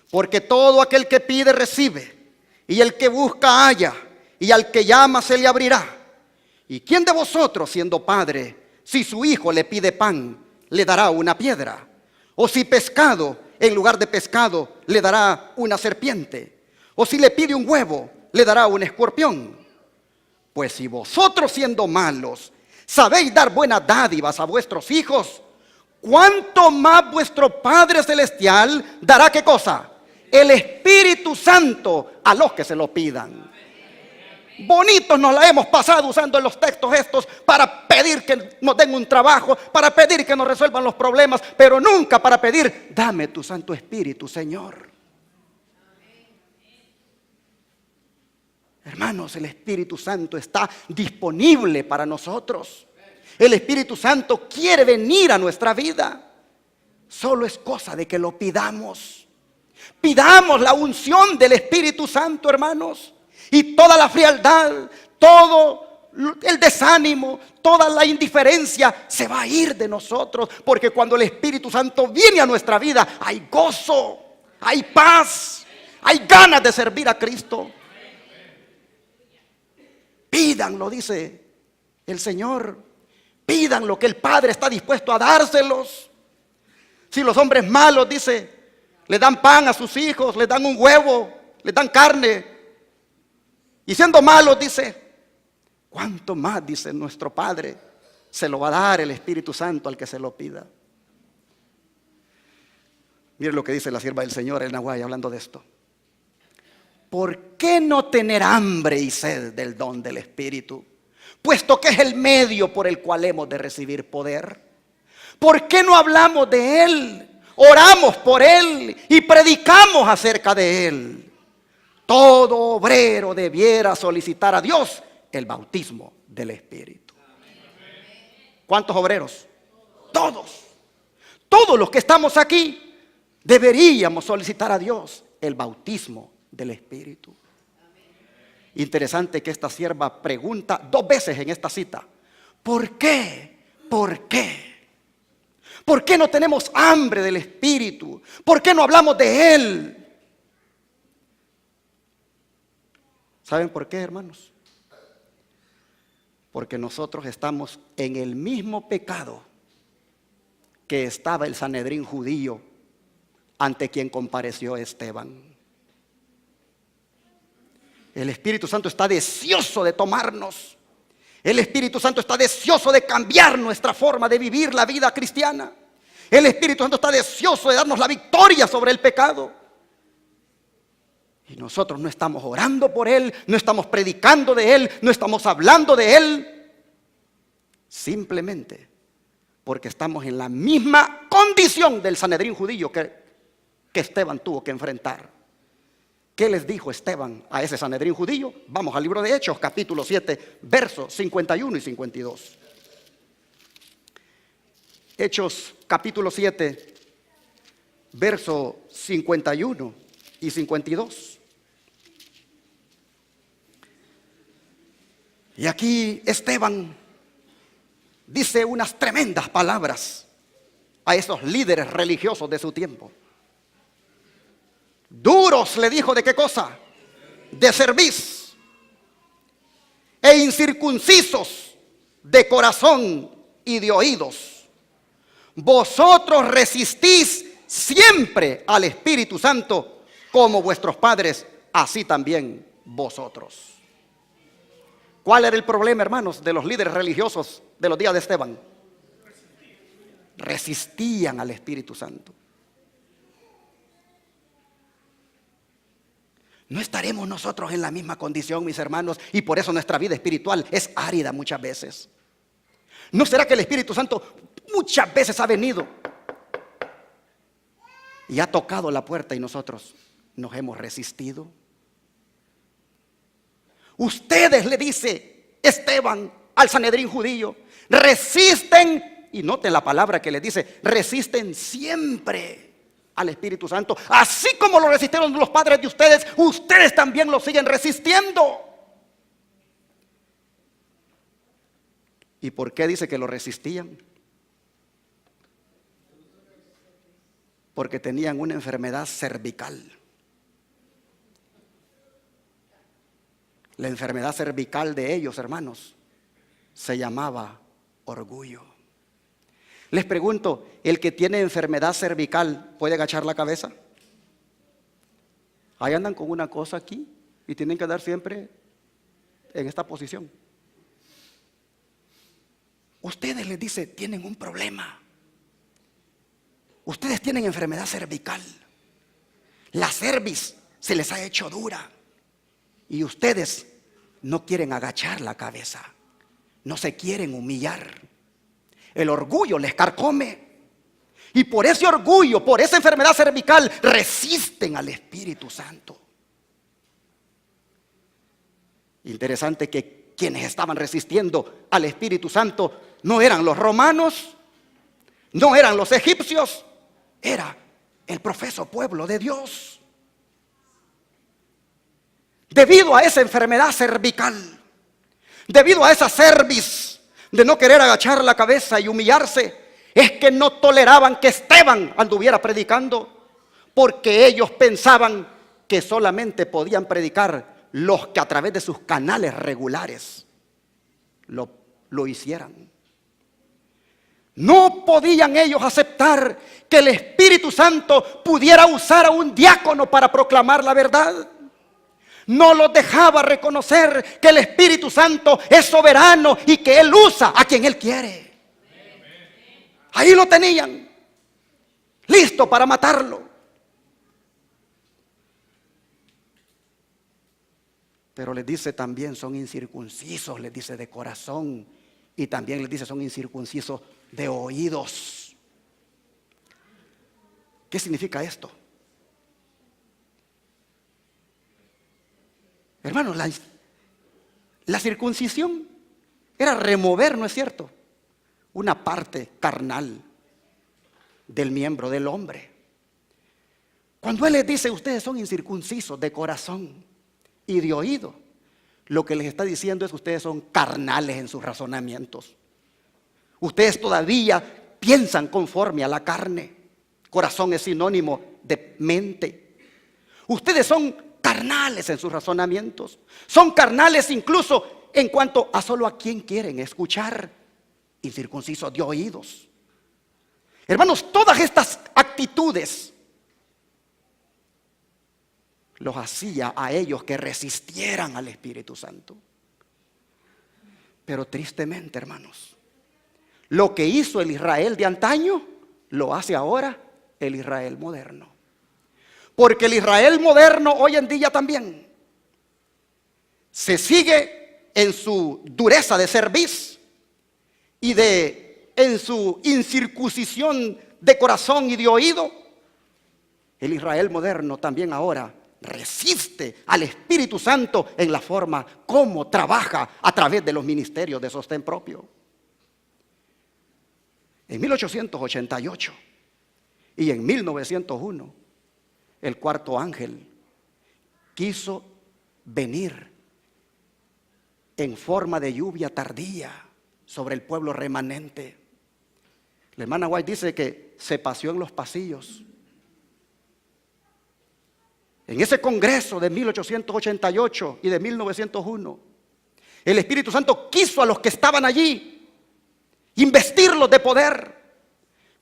Porque todo aquel que pide recibe, y el que busca halla, y al que llama se le abrirá. ¿Y quién de vosotros, siendo padre, si su hijo le pide pan, le dará una piedra? O si pescado, en lugar de pescado, le dará una serpiente? O si le pide un huevo, le dará un escorpión. Pues si vosotros, siendo malos, sabéis dar buenas dádivas a vuestros hijos, ¿cuánto más vuestro Padre Celestial dará qué cosa? El Espíritu Santo a los que se lo pidan. Bonitos nos la hemos pasado usando en los textos estos para pedir que nos den un trabajo, para pedir que nos resuelvan los problemas, pero nunca para pedir, dame tu Santo Espíritu, Señor. Hermanos, el Espíritu Santo está disponible para nosotros. El Espíritu Santo quiere venir a nuestra vida. Solo es cosa de que lo pidamos. Pidamos la unción del Espíritu Santo, hermanos. Y toda la frialdad, todo el desánimo, toda la indiferencia se va a ir de nosotros. Porque cuando el Espíritu Santo viene a nuestra vida, hay gozo, hay paz, hay ganas de servir a Cristo. Pídanlo, dice el Señor. Pidan lo que el Padre está dispuesto a dárselos. Si los hombres malos, dice, le dan pan a sus hijos, le dan un huevo, le dan carne, y siendo malos, dice, ¿cuánto más, dice nuestro Padre, se lo va a dar el Espíritu Santo al que se lo pida? Mire lo que dice la sierva del Señor, el Nahuay, hablando de esto. ¿Por qué no tener hambre y sed del don del Espíritu, puesto que es el medio por el cual hemos de recibir poder? ¿Por qué no hablamos de Él, oramos por Él y predicamos acerca de Él? Todo obrero debiera solicitar a Dios el bautismo del Espíritu. ¿Cuántos obreros? Todos. Todos los que estamos aquí deberíamos solicitar a Dios el bautismo del Espíritu. Interesante que esta sierva pregunta 2 veces en esta cita: ¿por qué? ¿Por qué? ¿Por qué no tenemos hambre del Espíritu? ¿Por qué no hablamos de Él? ¿Saben por qué, hermanos? Porque nosotros estamos en el mismo pecado que estaba el Sanedrín judío ante quien compareció Esteban. El Espíritu Santo está deseoso de tomarnos. El Espíritu Santo está deseoso de cambiar nuestra forma de vivir la vida cristiana. El Espíritu Santo está deseoso de darnos la victoria sobre el pecado. Y nosotros no estamos orando por Él, no estamos predicando de Él, no estamos hablando de Él. Simplemente porque estamos en la misma condición del Sanedrín judío que Esteban tuvo que enfrentar. ¿Qué les dijo Esteban a ese Sanedrín judío? Vamos al libro de Hechos, capítulo 7, versos 51 y 52. Hechos, capítulo 7, versos 51 y 52. Y aquí Esteban dice unas tremendas palabras a esos líderes religiosos de su tiempo. Duros, le dijo, ¿de qué cosa? De cerviz, e incircuncisos de corazón y de oídos. Vosotros resistís siempre al Espíritu Santo, como vuestros padres, así también vosotros. ¿Cuál era el problema, hermanos, de los líderes religiosos de los días de Esteban? Resistían al Espíritu Santo. No estaremos nosotros en la misma condición, mis hermanos, y por eso nuestra vida espiritual es árida muchas veces. ¿No será que el Espíritu Santo muchas veces ha venido y ha tocado la puerta y nosotros nos hemos resistido? Ustedes, le dice Esteban al Sanedrín judío, resisten, y noten la palabra que les dice, resisten siempre al Espíritu Santo. Así como lo resistieron los padres de ustedes, ustedes también lo siguen resistiendo. ¿Y por qué dice que lo resistían? Porque tenían una enfermedad cervical. La enfermedad cervical de ellos, hermanos, se llamaba orgullo. Les pregunto, ¿el que tiene enfermedad cervical puede agachar la cabeza? Ahí andan con una cosa aquí y tienen que andar siempre en esta posición. Ustedes, les dice, tienen un problema. Ustedes tienen enfermedad cervical. La cerviz se les ha hecho dura. Y ustedes no quieren agachar la cabeza. No se quieren humillar. El orgullo les carcome. Y por ese orgullo, por esa enfermedad cervical, resisten al Espíritu Santo. Interesante que quienes estaban resistiendo al Espíritu Santo no eran los romanos, no eran los egipcios, era el profeso pueblo de Dios. Debido a esa enfermedad cervical, debido a esa cerviz de no querer agachar la cabeza y humillarse, es que no toleraban que Esteban anduviera predicando, porque ellos pensaban que solamente podían predicar los que a través de sus canales regulares lo hicieran. No podían ellos aceptar que el Espíritu Santo pudiera usar a un diácono para proclamar la verdad. No los dejaba reconocer que el Espíritu Santo es soberano y que Él usa a quien Él quiere. Ahí lo tenían, listo para matarlo. Pero les dice también, son incircuncisos, les dice de corazón. Y también les dice, son incircuncisos de oídos. ¿Qué significa esto? Hermanos, la circuncisión era remover, ¿no es cierto?, una parte carnal del miembro del hombre. Cuando Él les dice, ustedes son incircuncisos de corazón y de oído, lo que les está diciendo es que ustedes son carnales en sus razonamientos. Ustedes todavía piensan conforme a la carne. Corazón es sinónimo de mente. Ustedes son carnales en sus razonamientos. Son carnales incluso en cuanto a solo a quién quieren escuchar. Incircuncisos de oídos. Hermanos, todas estas actitudes los hacía a ellos que resistieran al Espíritu Santo. Pero tristemente, hermanos, lo que hizo el Israel de antaño, lo hace ahora el Israel moderno. Porque el Israel moderno hoy en día también se sigue en su dureza de cerviz y en su incircuncisión de corazón y de oído. El Israel moderno también ahora resiste al Espíritu Santo en la forma como trabaja a través de los ministerios de sostén propio. En 1888 y en 1901, el cuarto ángel quiso venir en forma de lluvia tardía sobre el pueblo remanente. La hermana White dice que se paseó en los pasillos. En ese congreso de 1888 y de 1901, el Espíritu Santo quiso a los que estaban allí investirlos de poder.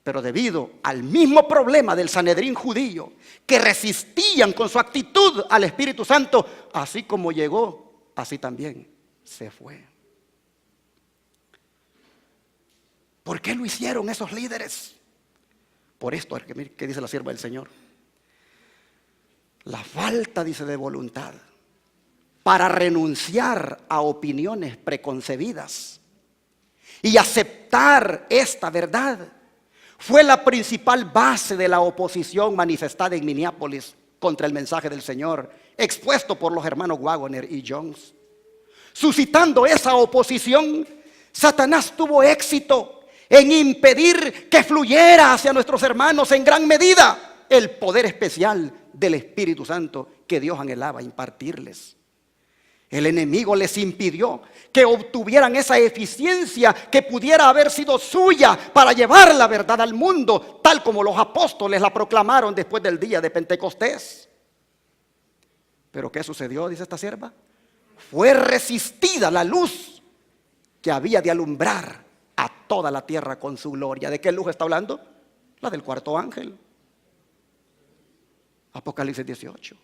Pero debido al mismo problema del Sanedrín judío, que resistían con su actitud al Espíritu Santo, así como llegó, así también se fue. ¿Por qué lo hicieron esos líderes? Por esto que dice la sierva del Señor. La falta, dice, de voluntad para renunciar a opiniones preconcebidas y aceptar esta verdad fue la principal base de la oposición manifestada en Minneapolis contra el mensaje del Señor, expuesto por los hermanos Waggoner y Jones. Suscitando esa oposición, Satanás tuvo éxito en impedir que fluyera hacia nuestros hermanos en gran medida el poder especial del Espíritu Santo que Dios anhelaba impartirles. El enemigo les impidió que obtuvieran esa eficiencia que pudiera haber sido suya para llevar la verdad al mundo, tal como los apóstoles la proclamaron después del día de Pentecostés. ¿Pero qué sucedió?, dice esta sierva. Fue resistida la luz que había de alumbrar a toda la tierra con su gloria. ¿De qué luz está hablando? La del cuarto ángel. Apocalipsis 18.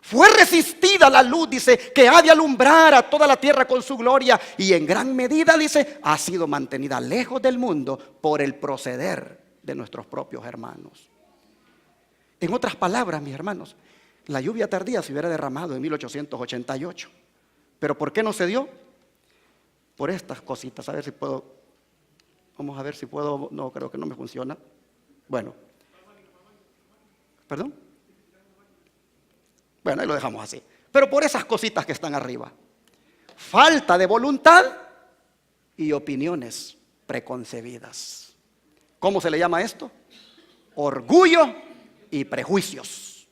Fue resistida la luz, dice, que ha de alumbrar a toda la tierra con su gloria, y en gran medida, dice, ha sido mantenida lejos del mundo por el proceder de nuestros propios hermanos. En otras palabras, mis hermanos, la lluvia tardía se hubiera derramado en 1888. ¿Pero por qué no se dio? Por estas cositas. A ver si puedo. Vamos a ver si puedo. No, creo que no me funciona. Bueno. ¿Perdón? Bueno, ahí lo dejamos así. Pero por esas cositas que están arriba. Falta de voluntad y opiniones preconcebidas. ¿Cómo se le llama esto? Orgullo y prejuicios.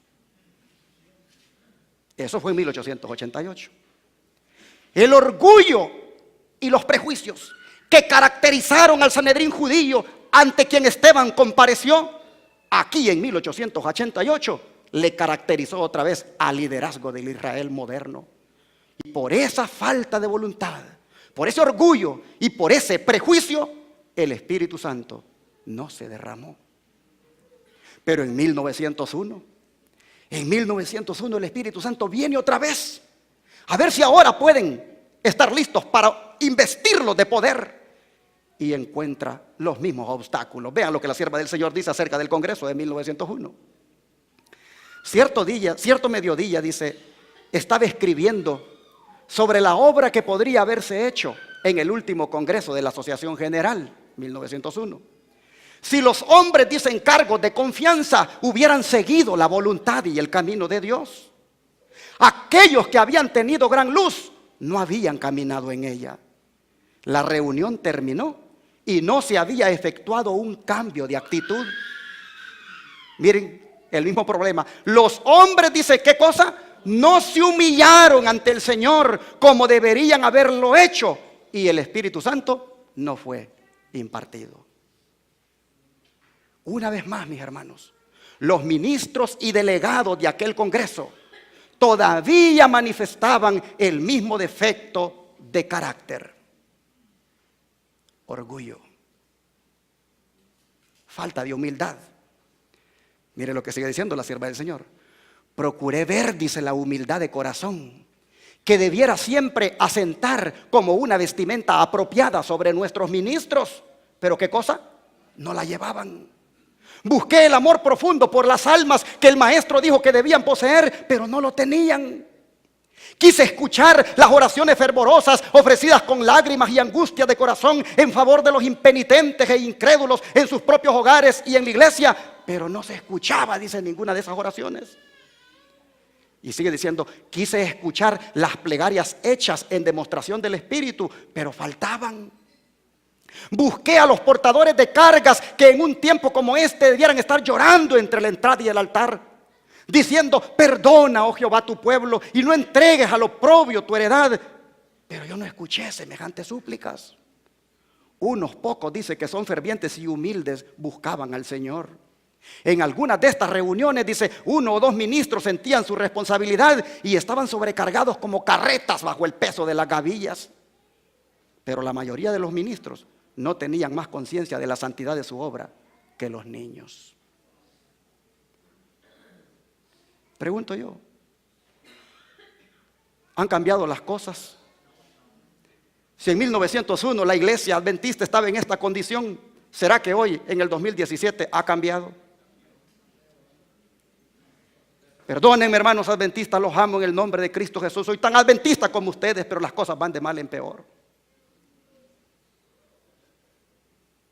Eso fue en 1888. El orgullo y los prejuicios que caracterizaron al Sanedrín judío ante quien Esteban compareció, aquí en 1888 le caracterizó otra vez al liderazgo del Israel moderno. Y por esa falta de voluntad, por ese orgullo y por ese prejuicio, el Espíritu Santo no se derramó. Pero en 1901 el Espíritu Santo viene otra vez. A ver si ahora pueden estar listos para investirlos de poder. Y encuentra los mismos obstáculos. Vean lo que la sierva del Señor dice acerca del Congreso de 1901. Cierto mediodía, dice, estaba escribiendo sobre la obra que podría haberse hecho en el último Congreso de la Asociación General, 1901. Si los hombres, dicen, cargos de confianza hubieran seguido la voluntad y el camino de Dios. Aquellos que habían tenido gran luz no habían caminado en ella. La reunión terminó y no se había efectuado un cambio de actitud. Miren, el mismo problema. Los hombres, dice, ¿qué cosa? No se humillaron ante el Señor como deberían haberlo hecho, y el Espíritu Santo no fue impartido. Una vez más, mis hermanos, los ministros y delegados de aquel Congreso todavía manifestaban el mismo defecto de carácter: orgullo, falta de humildad. Mire lo que sigue diciendo la sierva del Señor. Procuré ver, dice, la humildad de corazón, que debiera siempre asentar como una vestimenta apropiada sobre nuestros ministros. ¿Pero qué cosa? No la llevaban. Busqué el amor profundo por las almas que el maestro dijo que debían poseer, pero no lo tenían. Quise escuchar las oraciones fervorosas ofrecidas con lágrimas y angustia de corazón en favor de los impenitentes e incrédulos en sus propios hogares y en la iglesia, pero no se escuchaba, dice, ninguna de esas oraciones. Y sigue diciendo, quise escuchar las plegarias hechas en demostración del Espíritu, pero faltaban. Busqué a los portadores de cargas que en un tiempo como este debieran estar llorando entre la entrada y el altar, diciendo, perdona, oh Jehová, tu pueblo, y no entregues al oprobio tu heredad. Pero yo no escuché semejantes súplicas. Unos pocos, dice, que son fervientes y humildes, buscaban al Señor. En algunas de estas reuniones, dice, 1 o 2 ministros sentían su responsabilidad y estaban sobrecargados como carretas bajo el peso de las gavillas. Pero la mayoría de los ministros no tenían más conciencia de la santidad de su obra que los niños. Pregunto yo, ¿han cambiado las cosas? Si en 1901 la iglesia adventista estaba en esta condición, ¿será que hoy, en el 2017, ha cambiado? Perdónenme, hermanos adventistas, los amo en el nombre de Cristo Jesús. Soy tan adventista como ustedes, pero las cosas van de mal en peor.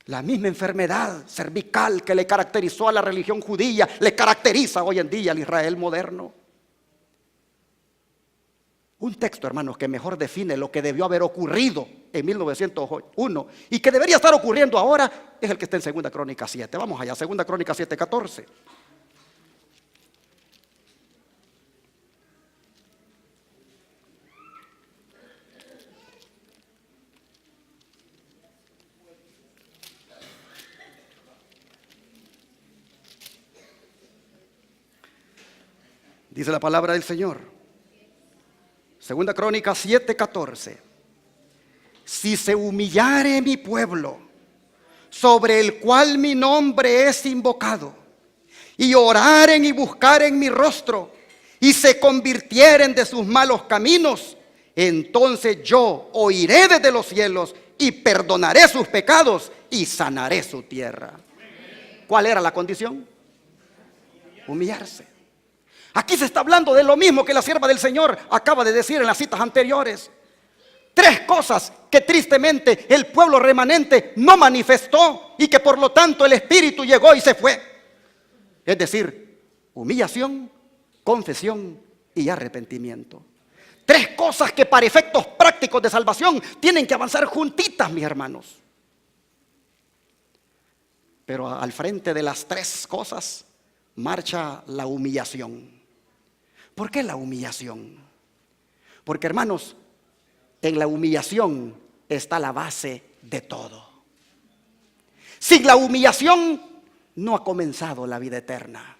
La misma enfermedad cervical que le caracterizó a la religión judía, le caracteriza hoy en día al Israel moderno. Un texto, hermanos, que mejor define lo que debió haber ocurrido en 1901 y que debería estar ocurriendo ahora es el que está en 2 Crónicas 7. Vamos allá, 2 Crónicas 7:14. Dice la palabra del Señor. 2 Crónicas 7:14. Si se humillare mi pueblo, sobre el cual mi nombre es invocado, y oraren y buscaren mi rostro, y se convirtieren de sus malos caminos, entonces yo oiré desde los cielos y perdonaré sus pecados y sanaré su tierra. ¿Cuál era la condición? Humillarse. Aquí se está hablando de lo mismo que la sierva del Señor acaba de decir en las citas anteriores. 3 cosas que tristemente el pueblo remanente no manifestó y que por lo tanto el Espíritu llegó y se fue. Es decir, humillación, confesión y arrepentimiento. 3 cosas que para efectos prácticos de salvación tienen que avanzar juntitas, mis hermanos. Pero al frente de las 3 cosas marcha la humillación. ¿Por qué la humillación? Porque, hermanos, en la humillación está la base de todo. Sin la humillación no ha comenzado la vida eterna.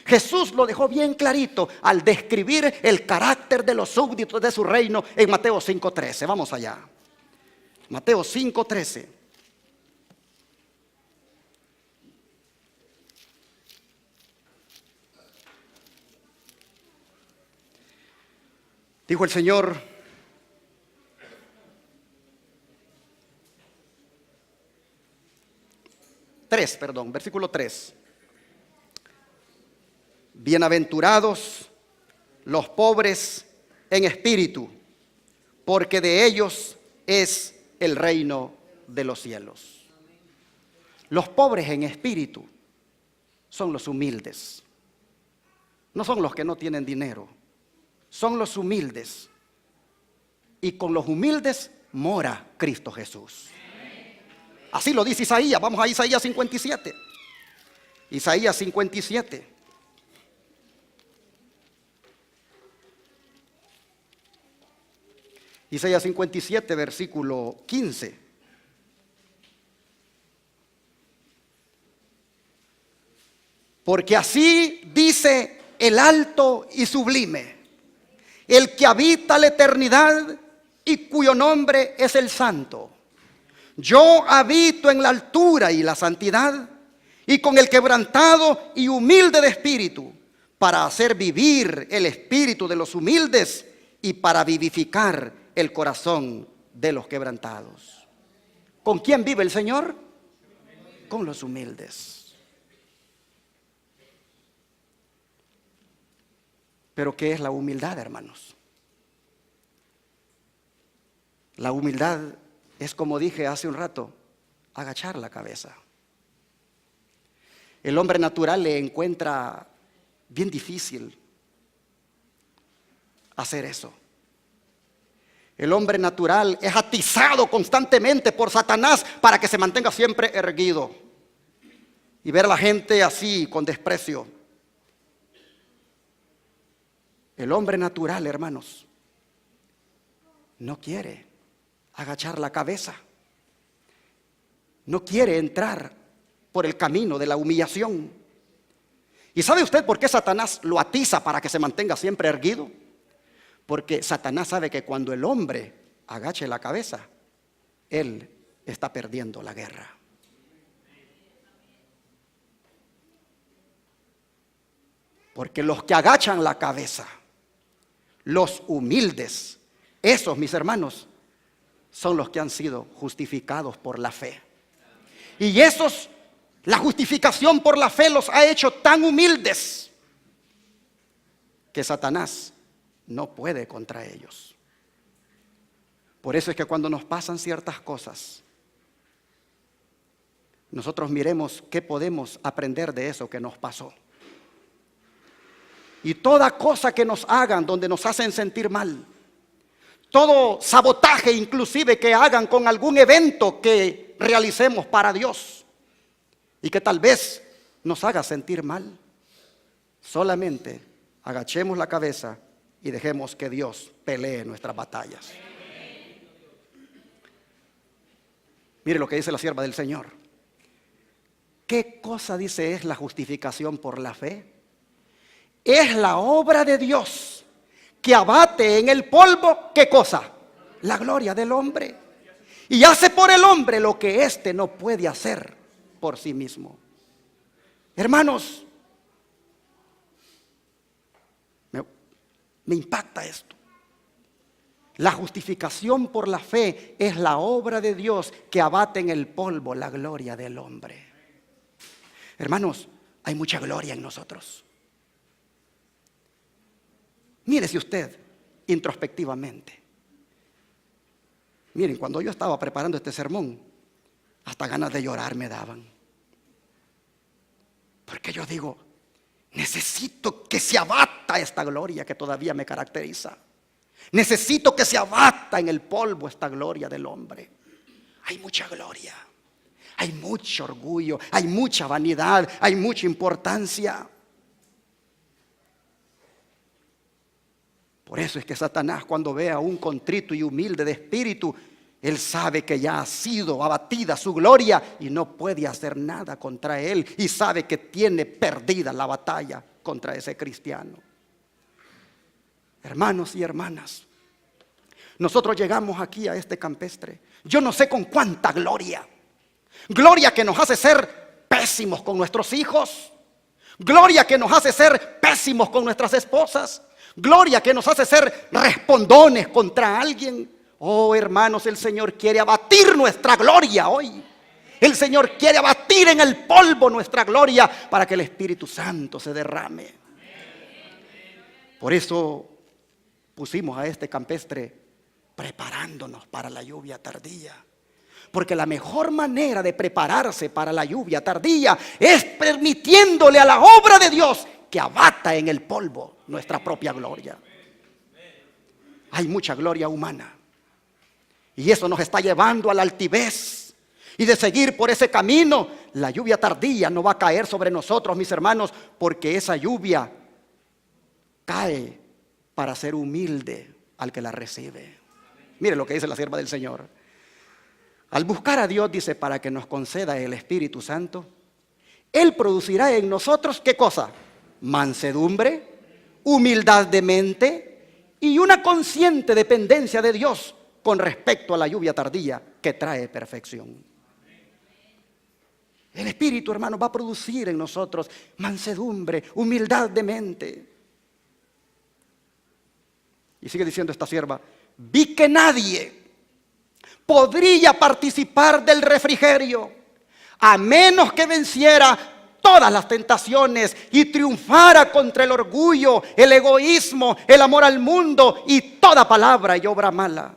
Jesús lo dejó bien clarito al describir el carácter de los súbditos de su reino en Mateo 5:13. Vamos allá. Mateo 5:13. Dijo el Señor: versículo 3. Bienaventurados los pobres en espíritu, porque de ellos es el reino de los cielos. Los pobres en espíritu son los humildes. No son los que no tienen dinero, son los humildes. Y con los humildes mora Cristo Jesús. Así lo dice Isaías. Vamos a Isaías 57. Isaías 57. Isaías 57, versículo 15. Porque así dice el alto y sublime, el que habita la eternidad y cuyo nombre es el Santo. Yo habito en la altura y la santidad, y con el quebrantado y humilde de espíritu, para hacer vivir el espíritu de los humildes y para vivificar el corazón de los quebrantados. ¿Con quién vive el Señor? Con los humildes. Pero ¿qué es la humildad, hermanos? La humildad es, como dije hace un rato, agachar la cabeza. El hombre natural le encuentra bien difícil hacer eso. El hombre natural es atizado constantemente por Satanás para que se mantenga siempre erguido y ver a la gente así con desprecio. El hombre natural, hermanos, no quiere agachar la cabeza. No quiere entrar por el camino de la humillación. ¿Y sabe usted por qué Satanás lo atiza para que se mantenga siempre erguido? Porque Satanás sabe que cuando el hombre agache la cabeza, él está perdiendo la guerra. Porque los que agachan la cabeza, los humildes, esos, mis hermanos, son los que han sido justificados por la fe. Y esos, la justificación por la fe los ha hecho tan humildes que Satanás no puede contra ellos. Por eso es que cuando nos pasan ciertas cosas, nosotros miremos qué podemos aprender de eso que nos pasó. Y toda cosa que nos hagan donde nos hacen sentir mal, todo sabotaje inclusive que hagan con algún evento que realicemos para Dios y que tal vez nos haga sentir mal, solamente agachemos la cabeza y dejemos que Dios pelee nuestras batallas. Mire lo que dice la sierva del Señor. ¿Qué cosa dice es la justificación por la fe? Es la obra de Dios que abate en el polvo, ¿qué cosa? La gloria del hombre. Y hace por el hombre lo que éste no puede hacer por sí mismo. Hermanos, me impacta esto. La justificación por la fe es la obra de Dios que abate en el polvo la gloria del hombre. Hermanos, hay mucha gloria en nosotros. Mírese usted introspectivamente. Miren, cuando yo estaba preparando este sermón, hasta ganas de llorar me daban. Porque yo digo, necesito que se abata esta gloria que todavía me caracteriza. Necesito que se abata en el polvo esta gloria del hombre. Hay mucha gloria, hay mucho orgullo, hay mucha vanidad, hay mucha importancia. Por eso es que Satanás, cuando ve a un contrito y humilde de espíritu, él sabe que ya ha sido abatida su gloria y no puede hacer nada contra él, y sabe que tiene perdida la batalla contra ese cristiano. Hermanos y hermanas, nosotros llegamos aquí a este campestre, yo no sé con cuánta gloria. Gloria que nos hace ser pésimos con nuestros hijos. Gloria que nos hace ser pésimos con nuestras esposas. Gloria que nos hace ser respondones contra alguien. Oh, hermanos, el Señor quiere abatir nuestra gloria hoy. El Señor quiere abatir en el polvo nuestra gloria para que el Espíritu Santo se derrame. Por eso pusimos a este campestre preparándonos para la lluvia tardía. Porque la mejor manera de prepararse para la lluvia tardía es permitiéndole a la obra de Dios que abata en el polvo nuestra propia gloria. Hay mucha gloria humana y eso nos está llevando a la altivez, y de seguir por ese camino la lluvia tardía no va a caer sobre nosotros, mis hermanos, porque esa lluvia cae para ser humilde al que la recibe. Mire lo que dice la sierva del Señor. Al buscar a Dios, dice, para que nos conceda el Espíritu Santo, Él producirá en nosotros, ¿qué cosa? Mansedumbre, humildad de mente y una consciente dependencia de Dios con respecto a la lluvia tardía que trae perfección. El Espíritu, hermano, va a producir en nosotros mansedumbre, humildad de mente. Y sigue diciendo esta sierva, vi que nadie podría participar del refrigerio a menos que venciera todas las tentaciones y triunfara contra el orgullo, el egoísmo, el amor al mundo y toda palabra y obra mala.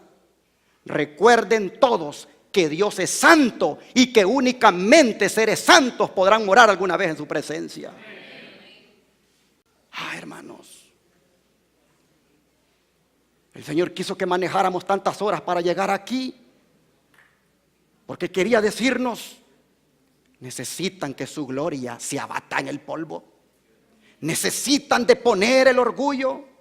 Recuerden todos que Dios es santo y que únicamente seres santos podrán morar alguna vez en su presencia. Hermanos, el Señor quiso que manejáramos tantas horas para llegar aquí, porque quería decirnos: necesitan que su gloria se abata en el polvo. Necesitan deponer el orgullo.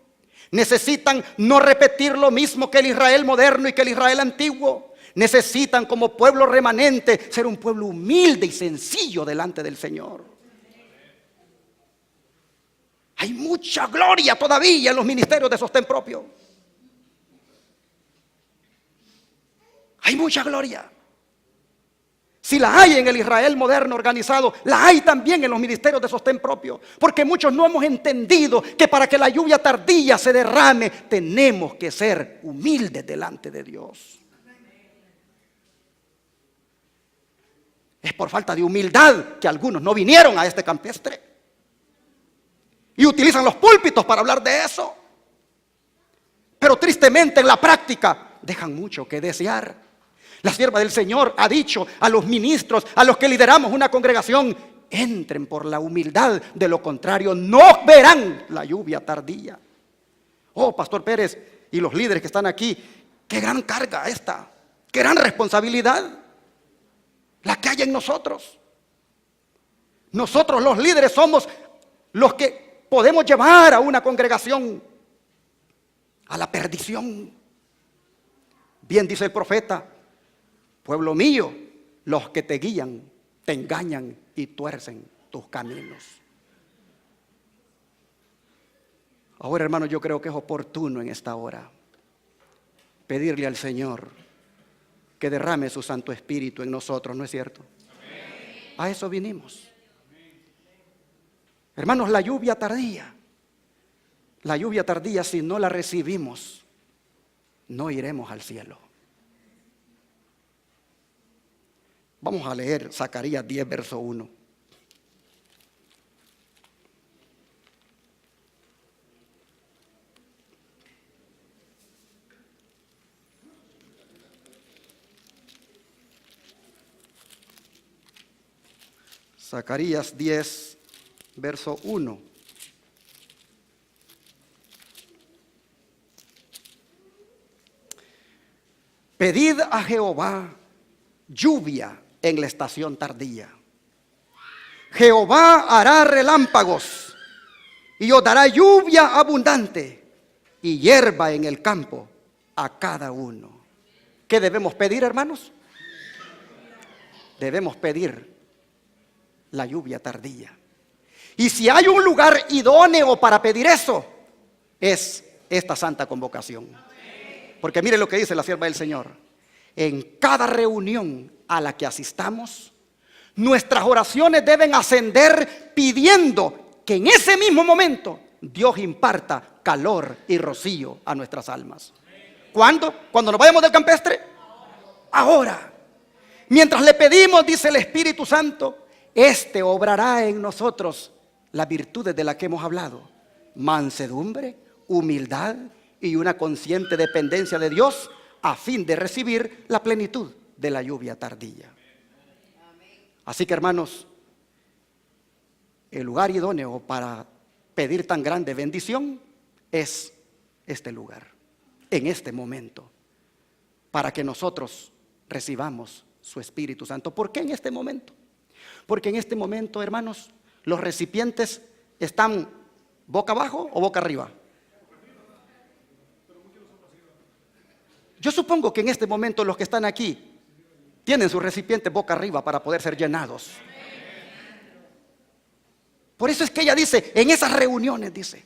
Necesitan no repetir lo mismo que el Israel moderno y que el Israel antiguo. Necesitan, como pueblo remanente, ser un pueblo humilde y sencillo delante del Señor. Hay mucha gloria todavía en los ministerios de sostén propio. Hay mucha gloria. Si la hay en el Israel moderno organizado, la hay también en los ministerios de sostén propio. Porque muchos no hemos entendido que para que la lluvia tardía se derrame, tenemos que ser humildes delante de Dios. Es por falta de humildad que algunos no vinieron a este campestre. Y utilizan los púlpitos para hablar de eso. Pero tristemente en la práctica dejan mucho que desear. La sierva del Señor ha dicho a los ministros, a los que lideramos una congregación: entren por la humildad, de lo contrario no verán la lluvia tardía. Oh, Pastor Pérez y los líderes que están aquí, qué gran carga esta, qué gran responsabilidad la que hay en nosotros. Nosotros los líderes somos los que podemos llevar a una congregación a la perdición. Bien dice el profeta: pueblo mío, los que te guían, te engañan y tuercen tus caminos. Ahora, hermanos, yo creo que es oportuno en esta hora pedirle al Señor que derrame su Santo Espíritu en nosotros, ¿no es cierto? Amén. A eso vinimos. Hermanos, la lluvia tardía, si no la recibimos, no iremos al cielo. Vamos a leer Zacarías 10, verso 1. Zacarías 10, verso 1. Pedid a Jehová lluvia en la estación tardía. Jehová hará relámpagos y os dará lluvia abundante y hierba en el campo a cada uno. ¿Qué debemos pedir, hermanos? Debemos pedir la lluvia tardía. Y si hay un lugar idóneo para pedir eso, es esta santa convocación. Porque mire lo que dice la sierva del Señor: en cada reunión a la que asistamos, nuestras oraciones deben ascender pidiendo que en ese mismo momento Dios imparta calor y rocío a nuestras almas. ¿Cuándo? ¿Cuando nos vayamos del campestre? Ahora. Mientras le pedimos, dice el Espíritu Santo, este obrará en nosotros las virtudes de las que hemos hablado: mansedumbre, humildad y una consciente dependencia de Dios, a fin de recibir la plenitud de la lluvia tardía. Así que, hermanos, el lugar idóneo para pedir tan grande bendición es este lugar, en este momento, para que nosotros recibamos su Espíritu Santo. ¿Por qué en este momento? Porque en este momento, hermanos, los recipientes están boca abajo o boca arriba. Yo supongo que en este momento los que están aquí tienen sus recipientes boca arriba para poder ser llenados. Por eso es que ella dice, en esas reuniones, dice,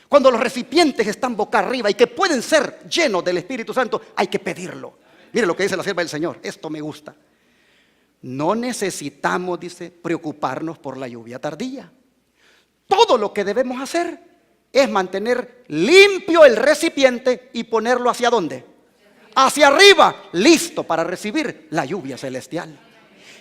cuando los recipientes están boca arriba y que pueden ser llenos del Espíritu Santo, hay que pedirlo. Mire lo que dice la sierva del Señor, esto me gusta. No necesitamos, dice, preocuparnos por la lluvia tardía. Todo lo que debemos hacer es mantener limpio el recipiente y ponerlo ¿hacia dónde? Hacia arriba, listo para recibir la lluvia celestial.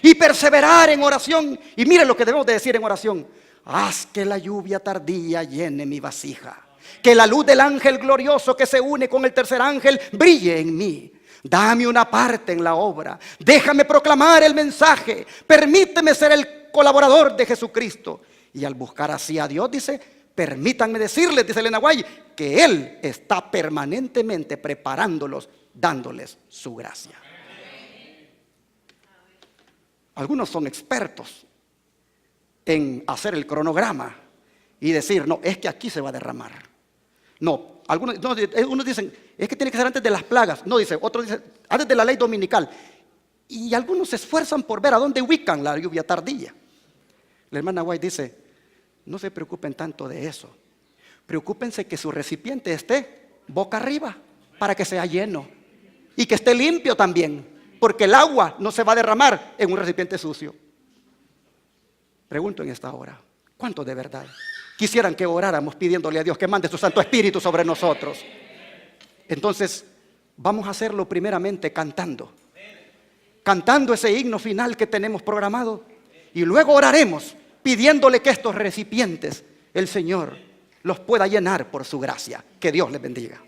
Y perseverar en oración. Y mire lo que debemos de decir en oración: haz que la lluvia tardía llene mi vasija, que la luz del ángel glorioso que se une con el tercer ángel brille en mí. Dame una parte en la obra, déjame proclamar el mensaje, permíteme ser el colaborador de Jesucristo. Y al buscar así a Dios, dice, permítanme decirles, dice Elena White, que Él está permanentemente preparándolos, dándoles su gracia. Algunos son expertos en hacer el cronograma y decir, no, es que aquí se va a derramar. No, algunos, no, unos dicen, es que tiene que ser antes de las plagas. No, dice, otros dicen, antes de la ley dominical. Y algunos se esfuerzan por ver a dónde ubican la lluvia tardía. La hermana White dice, no se preocupen tanto de eso. Preocúpense que su recipiente esté boca arriba para que sea lleno. Y que esté limpio también, porque el agua no se va a derramar en un recipiente sucio. Pregunto en esta hora, ¿cuántos de verdad quisieran que oráramos pidiéndole a Dios que mande su Santo Espíritu sobre nosotros? Entonces, vamos a hacerlo primeramente cantando ese himno final que tenemos programado, y luego oraremos pidiéndole que estos recipientes el Señor los pueda llenar por su gracia. Que Dios les bendiga.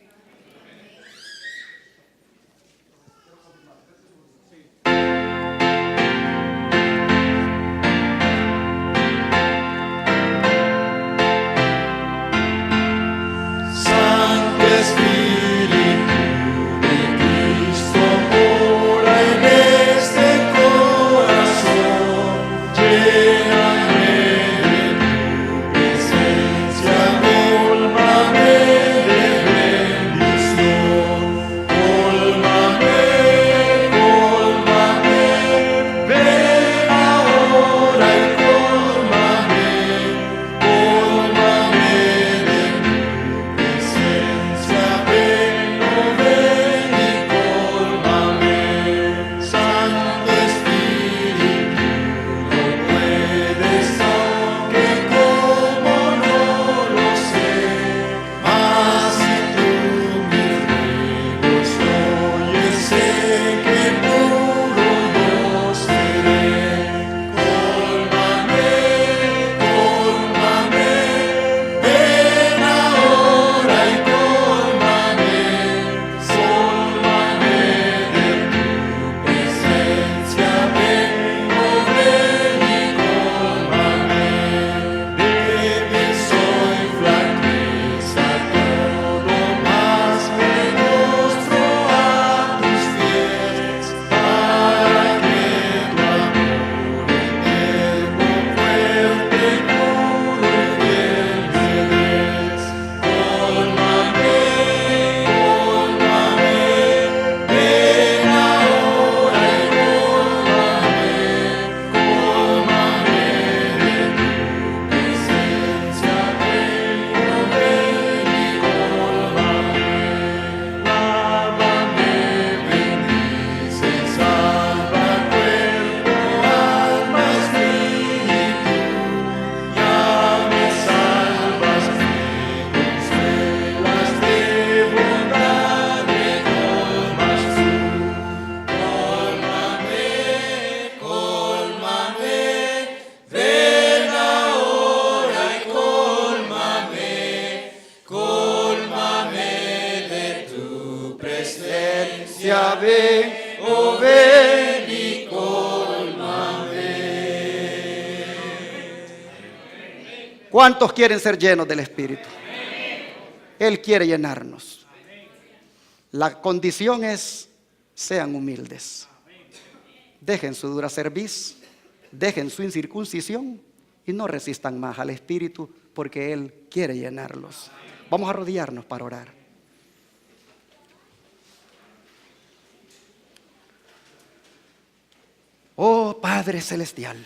Ven, oh ven y cólmame. ¿Cuántos quieren ser llenos del Espíritu? Él quiere llenarnos. La condición es, sean humildes. Dejen su dura cerviz, dejen su incircuncisión y no resistan más al Espíritu, porque Él quiere llenarlos. Vamos a arrodillarnos para orar. Oh Padre Celestial,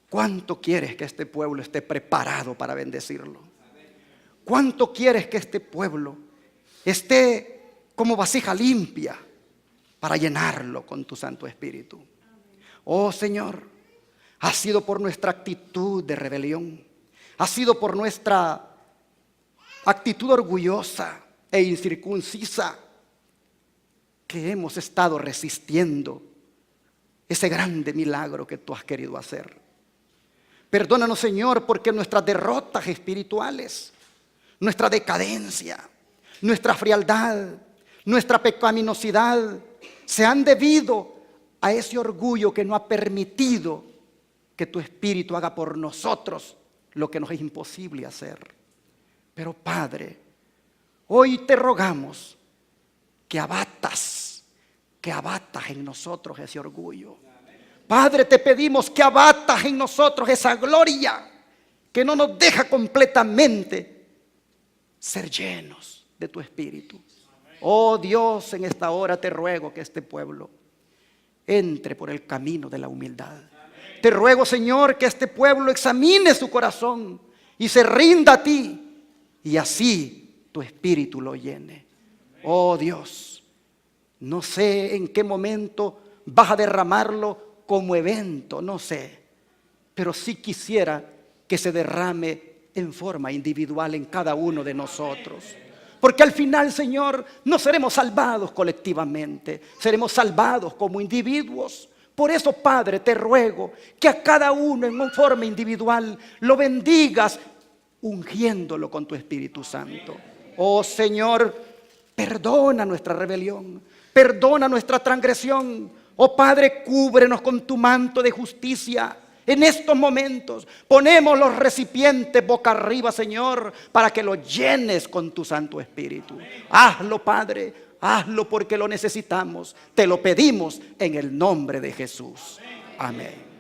¿cuánto quieres que este pueblo esté preparado para bendecirlo? ¿Cuánto quieres que este pueblo esté como vasija limpia para llenarlo con tu Santo Espíritu? Oh Señor, ha sido por nuestra actitud de rebelión, ha sido por nuestra actitud orgullosa e incircuncisa que hemos estado resistiendo ese grande milagro que tú has querido hacer. Perdónanos, Señor, porque nuestras derrotas espirituales, nuestra decadencia, nuestra frialdad, nuestra pecaminosidad se han debido a ese orgullo que no ha permitido que tu Espíritu haga por nosotros lo que nos es imposible hacer. Pero Padre, hoy te rogamos que abatas en nosotros ese orgullo. Padre, te pedimos que abatas en nosotros esa gloria que no nos deja completamente ser llenos de tu Espíritu. Oh Dios, en esta hora te ruego que este pueblo entre por el camino de la humildad. Te ruego, Señor, que este pueblo examine su corazón y se rinda a ti, y así tu Espíritu lo llene. Oh Dios, no sé en qué momento vas a derramarlo como evento, no sé, pero sí quisiera que se derrame en forma individual en cada uno de nosotros. Porque al final, Señor, no seremos salvados colectivamente, seremos salvados como individuos. Por eso, Padre, te ruego que a cada uno en forma individual lo bendigas, ungiéndolo con tu Espíritu Santo. Oh Señor, perdona nuestra rebelión, perdona nuestra transgresión. Oh Padre, cúbrenos con tu manto de justicia. En estos momentos ponemos los recipientes boca arriba, Señor, para que los llenes con tu Santo Espíritu. Hazlo, Padre, hazlo porque lo necesitamos. Te lo pedimos en el nombre de Jesús. Amén.